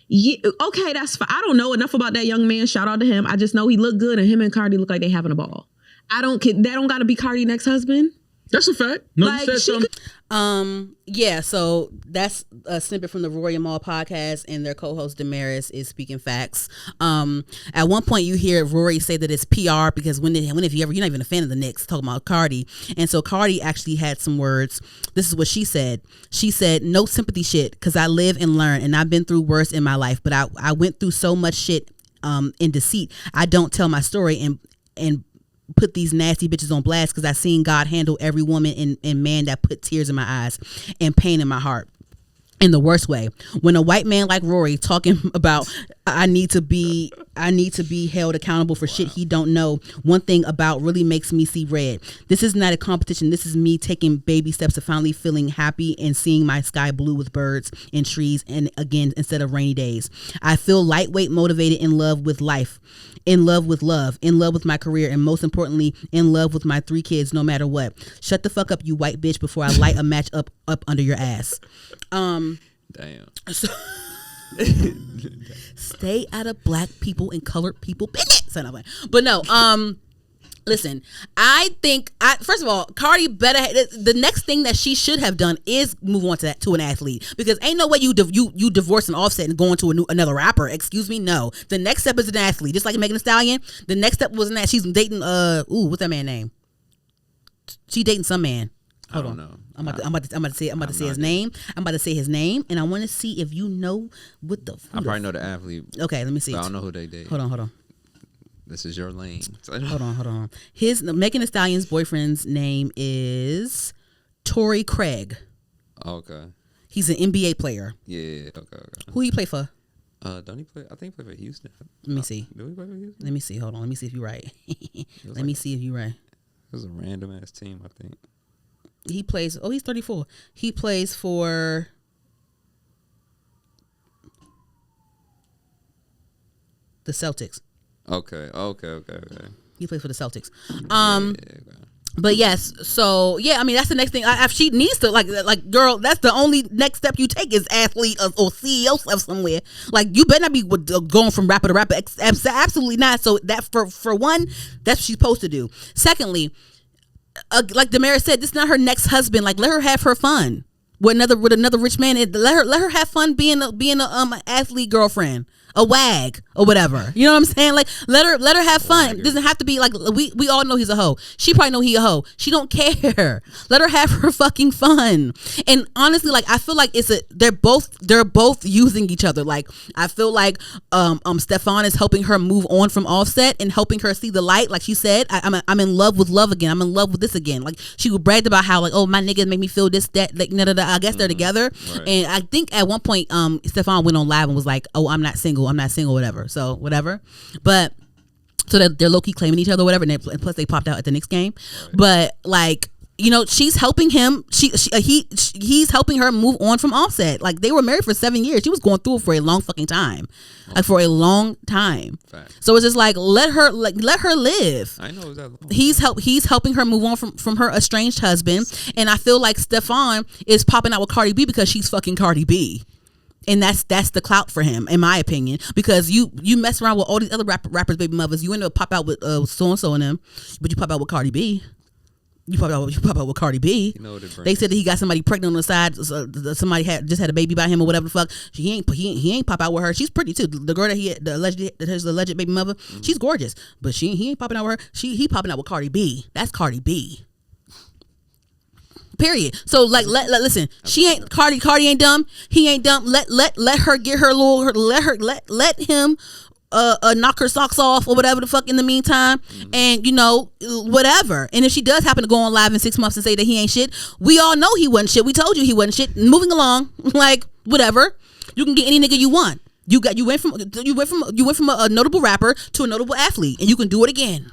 Speaker 5: yeah, okay, that's fine. I don't know enough about that young man. Shout out to him. I just know he looked good, and him and Cardi look like they having a ball. That don't got to be Cardi next husband.
Speaker 7: That's a fact. No, like, you said something.
Speaker 1: Yeah, so that's a snippet from the Rory and Mal podcast, and their co-host Damaris is speaking facts. At one point you hear Rory say that it's PR because when if you're not even a fan of the Knicks, talking about Cardi. And so Cardi actually had some words. This is what she said. She said, no sympathy shit, because I live and learn, and I've been through worse in my life, but I went through so much shit in deceit. I don't tell my story and put these nasty bitches on blast because I seen God handle every woman and man that put tears in my eyes and pain in my heart in the worst way. When a white man like Rory talking about I need to be held accountable for shit he don't know, one thing about really makes me see red. This is not a competition. This is me taking baby steps to finally feeling happy and seeing my sky blue with birds and trees and again instead of rainy days. I feel lightweight, motivated, in love with life, in love with love, in love with my career, and most importantly, in love with my 3 kids no matter what. Shut the fuck up, you white bitch, before I light a match up under your ass.
Speaker 2: Damn.
Speaker 1: So, stay out of black people and colored people business. But no, listen, I think first of all, Cardi better. The next thing that she should have done is move on to an athlete, because ain't no way you divorce an Offset and going to another rapper. Excuse me, no. The next step is an athlete, just like Megan Thee Stallion. The next step wasn't that she's dating what's that man's name? She dating some man.
Speaker 2: I don't know.
Speaker 1: I'm about to say his name. I'm about to say his name, and I want to see if you know what the.
Speaker 2: I probably know the athlete.
Speaker 1: Okay, let me see.
Speaker 2: But I don't know who they date.
Speaker 1: Hold on.
Speaker 2: This is your lane.
Speaker 1: Hold on. His Megan Thee Stallion's boyfriend's name is Tory Craig.
Speaker 2: Okay.
Speaker 1: He's an NBA player.
Speaker 2: Yeah. Okay.
Speaker 1: Who he play for?
Speaker 2: Don't he play? I think he played for Houston.
Speaker 1: Let me see.
Speaker 2: Do he play for Houston?
Speaker 1: Let me see. Hold on. Let me see if you're right. Let me see if you're right.
Speaker 2: It was a random ass team, I think.
Speaker 1: He plays. Oh, he's 34. He plays for. The Celtics.
Speaker 2: Okay.
Speaker 1: He plays for the Celtics.
Speaker 2: Okay.
Speaker 1: But yes, so yeah, I mean that's the next thing. If she needs to like girl, that's the only next step you take is athlete or CEO stuff somewhere. Like you better not be going from rapper to rapper. Absolutely not. So that for one, that's what she's supposed to do. Secondly, like Damaris said, this is not her next husband. Like let her have her fun with another rich man. Let her have fun being a athlete girlfriend. A wag or whatever, you know what I'm saying? Like let her have fun. It doesn't have to be like we all know he's a hoe. She probably know he a hoe. She don't care. Let her have her fucking fun. And honestly, like I feel like they're both using each other. Like I feel like Stefon is helping her move on from Offset and helping her see the light. Like she said, I'm in love with love again. I'm in love with this again. Like she bragged about how like my niggas make me feel this that like I guess they're together. Right. And I think at one point Stefon went on live and was like, oh I'm not single, whatever. So whatever, but so that they're low key claiming each other, whatever. And plus they popped out at the Knicks game, right. But like she's helping him. He's helping her move on from Offset. Like they were married for 7 years. She was going through it for a long fucking time, like for a long time. Fact. So it's just like let her live. I know that long. He's helping her move on from her estranged husband, and I feel like Stefon is popping out with Cardi B because she's fucking Cardi B. And that's the clout for him, in my opinion, because you mess around with all these other rappers, baby mothers. You end up pop out with so and so and them, but you pop out with Cardi B. You pop out with Cardi B. You know they said that he got somebody pregnant on the side. Somebody just had a baby by him or whatever the fuck. He ain't pop out with her. She's pretty too. The girl that his alleged baby mother, she's gorgeous, but he ain't popping out with her. He popping out with Cardi B. That's Cardi B. Period. So like listen, she ain't Cardi ain't dumb. He ain't dumb. Let her get her little. Let him knock her socks off or whatever the fuck in the meantime, and whatever. And if she does happen to go on live in 6 months and say that he ain't shit, we all know he wasn't shit. We told you he wasn't shit. Moving along, like whatever. You can get any nigga you want. You went from a notable rapper to a notable athlete, and you can do it again.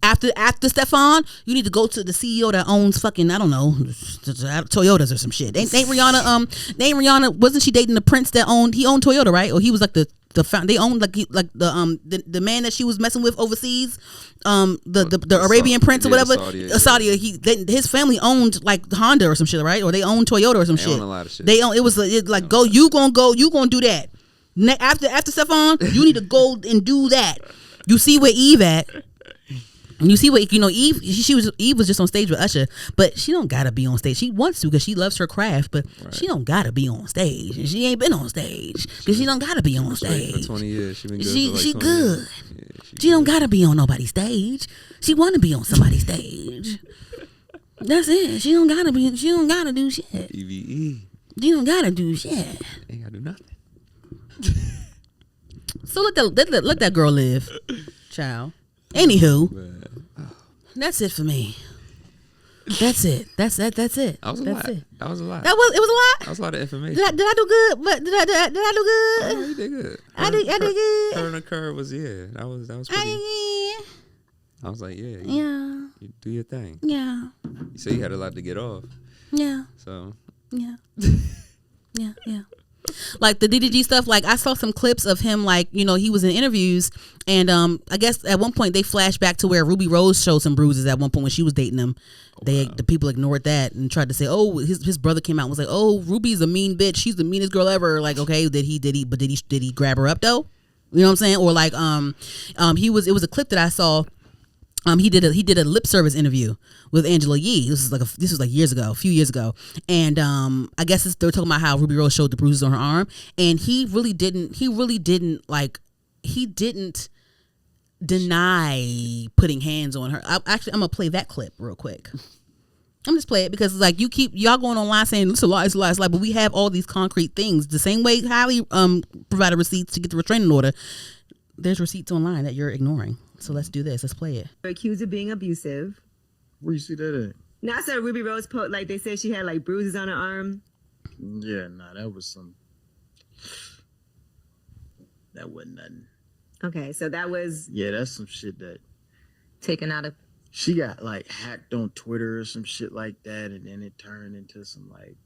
Speaker 1: After Stefon, you need to go to the CEO that owns fucking, I don't know, Toyotas or some shit. Ain't Rihanna, wasn't she dating the prince that owned Toyota, right? Or he was like the they owned the man that she was messing with overseas, the Arabian prince or whatever, Saudi. His family owned like Honda or some shit, right? Or they owned Toyota or some shit. They own a lot of shit. You gonna do that. After Stefon, you need to go and do that. You see where Eve at. And you see what Eve. Eve was just on stage with Usher, but she don't gotta be on stage. She wants to because she loves her craft, but she don't gotta be on stage. And she ain't been on stage because she don't gotta be on stage. For 20 years, she been good. She good. Yeah, she don't gotta be on nobody's stage. She want to be on somebody's stage. That's it. She don't gotta be. She don't gotta do shit. EVE. She don't gotta do shit. Ain't gotta do nothing. So let that girl live, child. Anywho, that's it for me. That's it. That's it. That was a lot. It was a lot. That was a lot. That was a lot of information. Did I do good? But did I do good? Oh, you did good. I did good. Turn the curve was That was pretty. I was like, yeah. You do your thing. Yeah. You say you had a lot to get off. Yeah. So. Yeah. Yeah. Like the DDG stuff, like I saw some clips of him, like he was in interviews, and I guess at one point they flashed back to where Ruby Rose showed some bruises at one point when she was dating him. The people ignored that and tried to say, oh, his brother came out and was like, oh, Ruby's a mean bitch, she's the meanest girl ever. Like, okay, did he grab her up though? You know what I'm saying? Or like it was a clip that I saw. He did a lip service interview with Angela Yee. This was like a few years ago, and I guess they were talking about how Ruby Rose showed the bruises on her arm, and he didn't deny putting hands on her. I'm gonna play that clip real quick. I'm just play it because like y'all going online saying it's a lie, but we have all these concrete things. The same way Halle provided receipts to get the restraining order. There's receipts online that you're ignoring. So let's do this. Let's play it.
Speaker 8: Accused of being abusive.
Speaker 3: Where you see that at?
Speaker 8: Now I said Ruby Rose like they said she had like bruises on her arm.
Speaker 3: Yeah, nah, that wasn't nothing.
Speaker 8: Okay, so that was
Speaker 3: that's some shit that
Speaker 5: Taken out of.
Speaker 3: she got like hacked on Twitter or some shit like that, and then it turned into some like.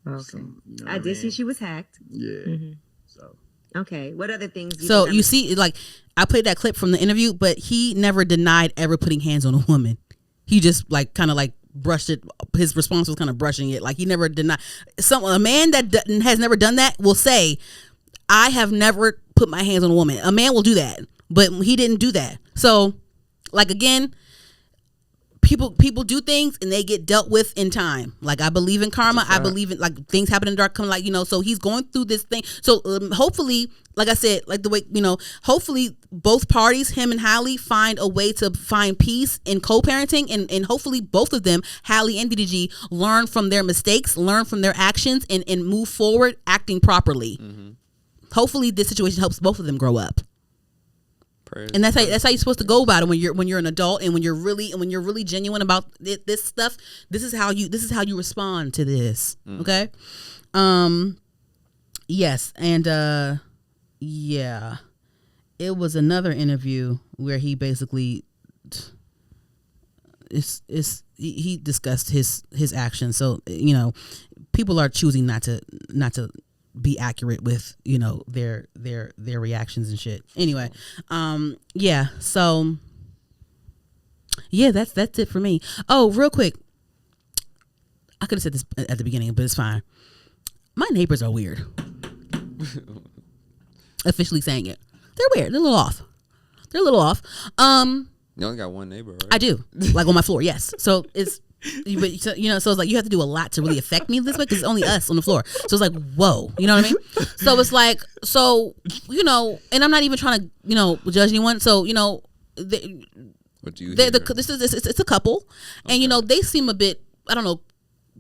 Speaker 8: Okay.
Speaker 3: Some, you know
Speaker 8: I did see she was hacked.
Speaker 3: Yeah.
Speaker 8: Mm-hmm.
Speaker 3: So.
Speaker 8: Okay, what other things?
Speaker 1: So you see, like I played that clip from the interview, but he never denied ever putting hands on a woman. He just like kind of like brushed it. His response was kind of brushing it. Like he never denied. A man that has never done that will say, "I have never put my hands on a woman." A man will do that, but he didn't do that. So, like again, people do things and they get dealt with in time. Like I believe in karma. I believe in like things happen in dark. Come like so he's going through this thing. So hopefully, like I said, like the way hopefully both parties, him and Halle, find a way to find peace in co-parenting, and hopefully both of them, Halle and DDG, learn from their mistakes, learn from their actions, and move forward acting properly. Mm-hmm. Hopefully, this situation helps both of them grow up. And that's how you're supposed to go about it when you're an adult, and when you're really genuine about this stuff. This is how you respond to this. Okay. Yes, and yeah, it was another interview where he basically he discussed his actions. So people are choosing not to be accurate with their reactions and shit. Anyway, yeah. So yeah, that's it for me. Oh, real quick, I could have said this at the beginning, but it's fine. My neighbors are weird. Officially saying it, they're weird. They're a little off.
Speaker 2: You only got one neighbor, right?
Speaker 1: I do, like on my floor. Yes. So it's. But so it's like you have to do a lot to really affect me this way because it's only us on the floor. So it's like, whoa, you know what I mean? So it's like, and I'm not even trying to judge anyone. So
Speaker 2: what do you hear?
Speaker 1: It's a couple, okay. And they seem a bit, I don't know,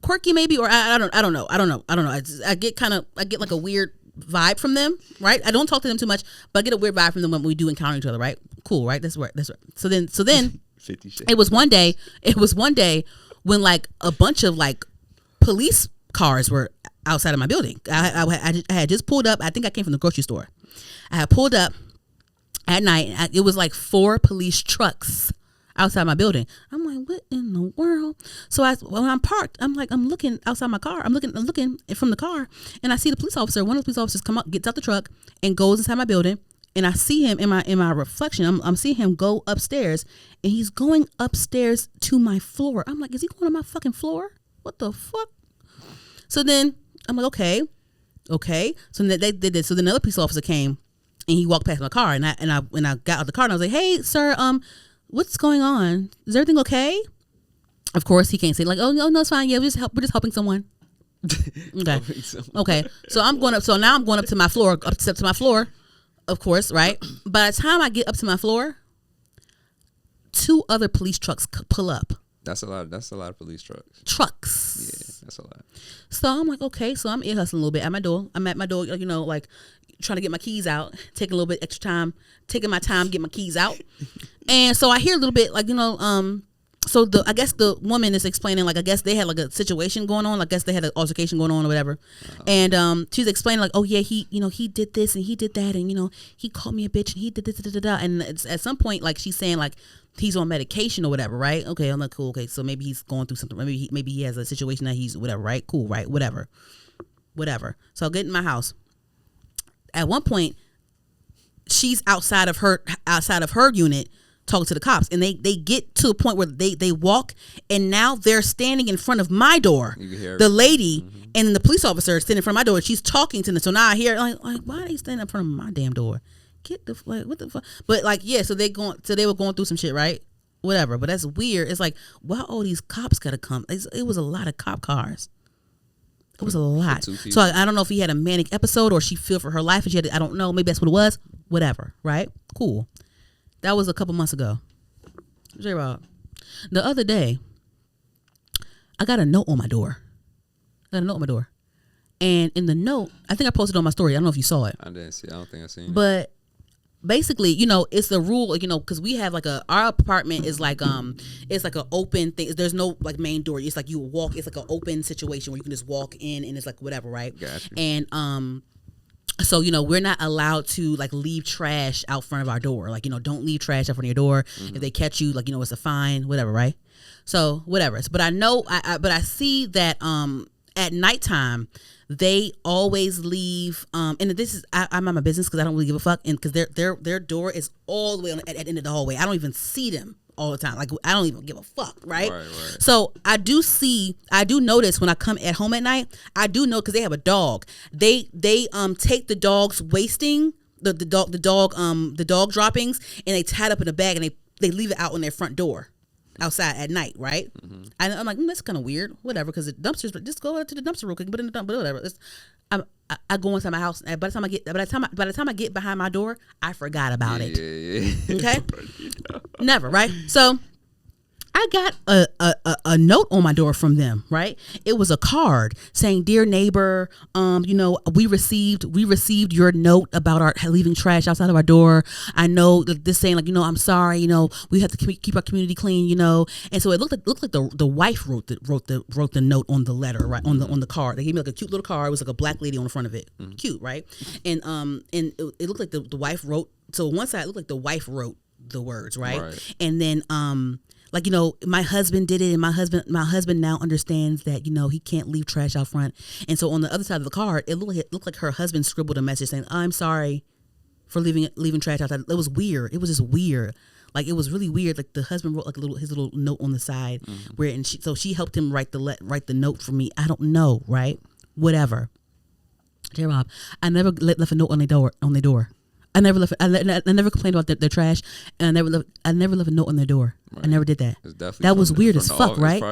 Speaker 1: quirky maybe, or I don't know. I get like a weird vibe from them, right? I don't talk to them too much, but I get a weird vibe from them when we do encounter each other, right? Cool, right? That's right. So then.
Speaker 2: 50 Shades.
Speaker 1: It was one day when like a bunch of like police cars were outside of my building. I had just pulled up. I think I came from the grocery store. I had pulled up at night. It was like 4 police trucks outside my building. I'm like, what in the world? So when I'm parked, I'm looking outside my car. I'm looking from the car, and I see the police officer. One of the police officers come up, gets out the truck, and goes inside my building. And I see him in my reflection. I'm seeing him go upstairs, and he's going upstairs to my floor. I'm like, is he going to my fucking floor? What the fuck? So then I'm like, okay. So then they did this. So then another police officer came, and he walked past my car, and I got out of the car, and I was like, hey, sir, what's going on? Is everything okay? Of course, he can't say like, oh no, it's fine. Yeah, we're just helping someone. Okay. Okay. So I'm going up. So now I'm going up to my floor. Up to my floor. Of course, right? By the time I get up to my floor, 2 other police trucks pull up.
Speaker 2: That's a lot of police trucks.
Speaker 1: Yeah,
Speaker 2: that's a lot.
Speaker 1: So I'm like, okay, so I'm ear hustling a little bit at my door. I'm at my door, like trying to get my keys out, taking a little bit extra time, taking my time, get my keys out. And so I hear a little bit like, so I guess the woman is explaining, like, I guess they had like a situation going on. I guess they had an altercation going on or whatever. And she's explaining like, oh yeah, he did this and he did that, and he called me a bitch and he did this, and it's, at some point, like, she's saying like he's on medication or whatever, right? Okay, I'm like, cool. Okay, so maybe he's going through something. Maybe he has a situation that he's whatever, right? Cool, right? Whatever. So I get in my house. At one point, she's outside of her unit, talking to the cops, and they get to a point where they walk, and now they're standing in front of my door. The lady and then the police officer is standing in front of my door, and she's talking to them. So now I hear like why are they standing in front of my damn door? Get the like, what the fuck? But like, yeah, so they were going through some shit, right? Whatever. But that's weird. It's like, why all these cops gotta come? It was a lot of cop cars. It was a lot. So I don't know if he had a manic episode or she feared for her life and I don't know. Maybe that's what it was. Whatever. Right? Cool. That was a couple months ago. J-Rob. The other day, I got a note on my door. And in the note, I think I posted on my story. I don't know if you saw it.
Speaker 2: I didn't see. I don't think I seen it.
Speaker 1: But basically, you know, it's the rule, you know, because we have like our apartment is like it's like an open thing. There's no like main door. It's like you walk. It's like an open situation where you can just walk in and it's like whatever, right?
Speaker 2: Gotcha.
Speaker 1: And so, you know, we're not allowed to like leave trash out front of our door. Like, you know, don't leave trash out front of your door. If they catch you, like, you know, it's a fine, whatever, right? So whatever. But I know, but I see that at nighttime they always leave. And this is I'm on my business because I don't really give a fuck, and because their door is all the way at the end of the hallway. I don't even see them all the time. Like, I don't even give a fuck, right? So I do notice when I come at home at night, I do know because they have a dog. They take the dog's wasting, the dog droppings, and they tie it up in a bag and they leave it out on their front door outside at night, right? And I'm like, that's kind of weird. Whatever, because the dumpsters, but just go out to the dumpster real quick, put it in the dump, but whatever. I go inside my house, and by the time I get behind my door, I forgot about it.
Speaker 2: Yeah.
Speaker 1: Okay, never, right? So I got a note on my door from them, right? It was a card saying, "Dear neighbor, you know, we received your note about our leaving trash outside of our door. I know that this saying, like, you know, I'm sorry, you know, we have to keep our community clean, you know." And so it looked like the wife wrote the note on the letter, right, on the card. They gave me like a cute little card. It was like a black lady on the front of it, cute, right? And it looked like the wife wrote. So one side it looked like the wife wrote the words, right? And then like, you know, my husband did it, and my husband now understands that, you know, he can't leave trash out front. And so on the other side of the card, it looked like her husband scribbled a message saying, "I'm sorry for leaving trash outside." It was weird. It was just weird. Like, it was really weird. Like, the husband wrote like his little note on the side so she helped him write the note for me. I don't know, right? Whatever. J-Rob, I never left a note on their door. I never complained about their trash, and I never left a note on their door. Right. I never did that. That was weird as fuck, right?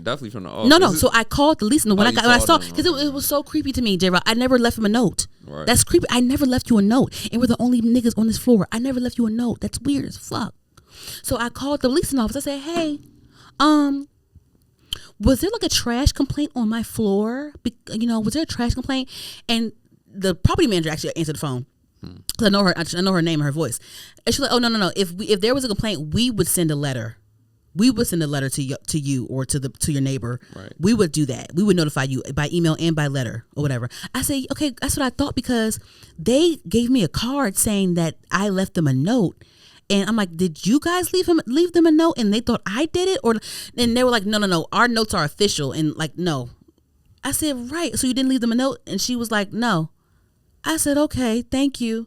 Speaker 2: Definitely from the office.
Speaker 1: No. So I called the lease, and when I saw, because it was so creepy to me, J-Rob. I never left him a note. Right. That's creepy. I never left you a note, and we're the only niggas on this floor. I never left you a note. That's weird as fuck. So I called the leasing office. I said, "Hey, was there like a trash complaint on my floor? You know, was there a trash complaint?" And the property manager actually answered the phone. Cause I know her name and her voice. And she's like, "Oh, no. If there was a complaint, we would send a letter. We would send a letter to you or to your neighbor. Right. We would do that. We would notify you by email and by letter or whatever." I say, "Okay, that's what I thought," because they gave me a card saying that I left them a note. And I'm like, "Did you guys leave them a note?" And they thought I did it, and they were like, No, our notes are official." And like, no. I said, "Right, so you didn't leave them a note?" And she was like, "No." I said, "Okay, thank you."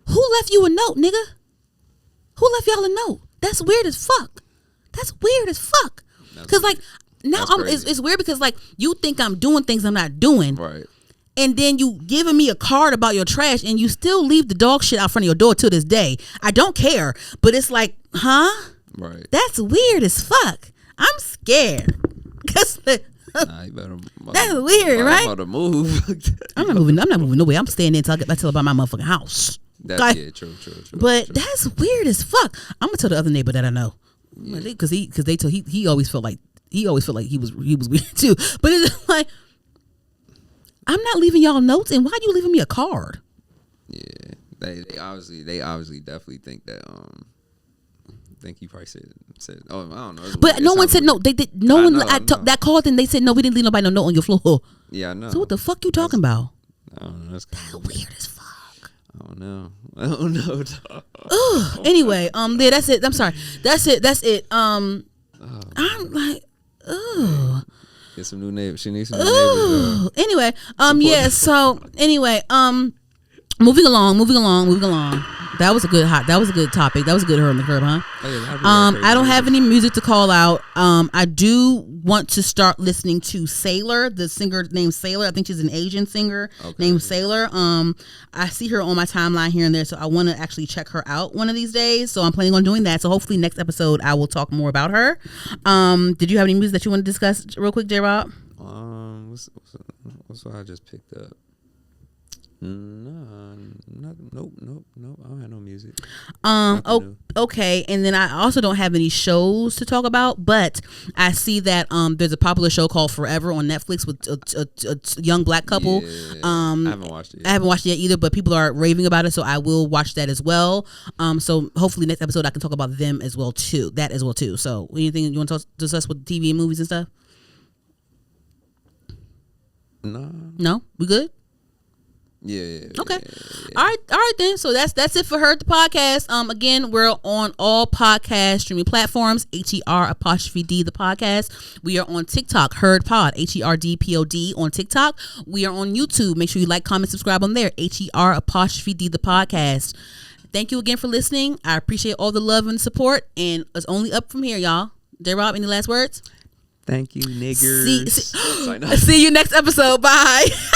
Speaker 1: Who left you a note, nigga? Who left y'all a note? That's weird as fuck. Because like now it's weird because like you think I'm doing things I'm not doing.
Speaker 2: Right.
Speaker 1: And then you giving me a card about your trash, and you still leave the dog shit out front of your door to this day. I don't care, but it's like, huh? Right. That's weird as fuck. I'm scared. Cause
Speaker 2: nah, you better.
Speaker 1: That's weird, right?
Speaker 2: I'm about to move.
Speaker 1: I'm not moving nowhere. I'm staying there until I get back to about my motherfucking house.
Speaker 2: That's true.
Speaker 1: But that's weird as fuck. I'm gonna tell the other neighbor that I know, because he always felt like he was weird too. But it's like, I'm not leaving y'all notes, and why are you leaving me a card?
Speaker 2: Yeah, they obviously definitely think that I think he probably said oh, I don't know.
Speaker 1: But no one said no. They did. No one. That called and they said no. We didn't leave nobody no note on your floor.
Speaker 2: Yeah, I know.
Speaker 1: So what the fuck you talking about?
Speaker 2: I don't know. That's
Speaker 1: weird as fuck.
Speaker 2: I don't know.
Speaker 1: Anyway, yeah, that's it. I'm sorry. That's it. I'm like,
Speaker 2: get some new neighbors. She needs some new neighbors.
Speaker 1: Anyway, yeah. So anyway, moving along. That was a good topic. That was a good her on the curb, huh? I don't have any music to call out. I do want to start listening to Sailor, the singer named Sailor. I think she's an Asian singer named Sailor. I see her on my timeline here and there, so I want to actually check her out one of these days. So I'm planning on doing that. So hopefully next episode I will talk more about her. Did you have any music that you want to discuss real quick, J-Rob?
Speaker 2: What's what I just picked up? Nah, nope. I don't have no music.
Speaker 1: Okay, and then I also don't have any shows to talk about, but I see that there's a popular show called Forever on Netflix with a young black couple.
Speaker 2: Yeah, I haven't watched it yet.
Speaker 1: I haven't watched it yet either, but people are raving about it, so I will watch that as well. So hopefully next episode I can talk about them as well too. So anything you want to discuss with TV and movies and stuff? No, we good?
Speaker 2: Yeah.
Speaker 1: Okay. All right then. So that's it for Heard the Podcast. Again, we're on all podcast streaming platforms. HER_D the podcast. We are on TikTok, Heard Pod, HERDPOD on TikTok. We are on YouTube. Make sure you like, comment, subscribe on there. HER_D the podcast. Thank you again for listening. I appreciate all the love and support, and it's only up from here, y'all. J-Rob, any last words?
Speaker 2: Thank you, niggers.
Speaker 1: See you next episode. Bye.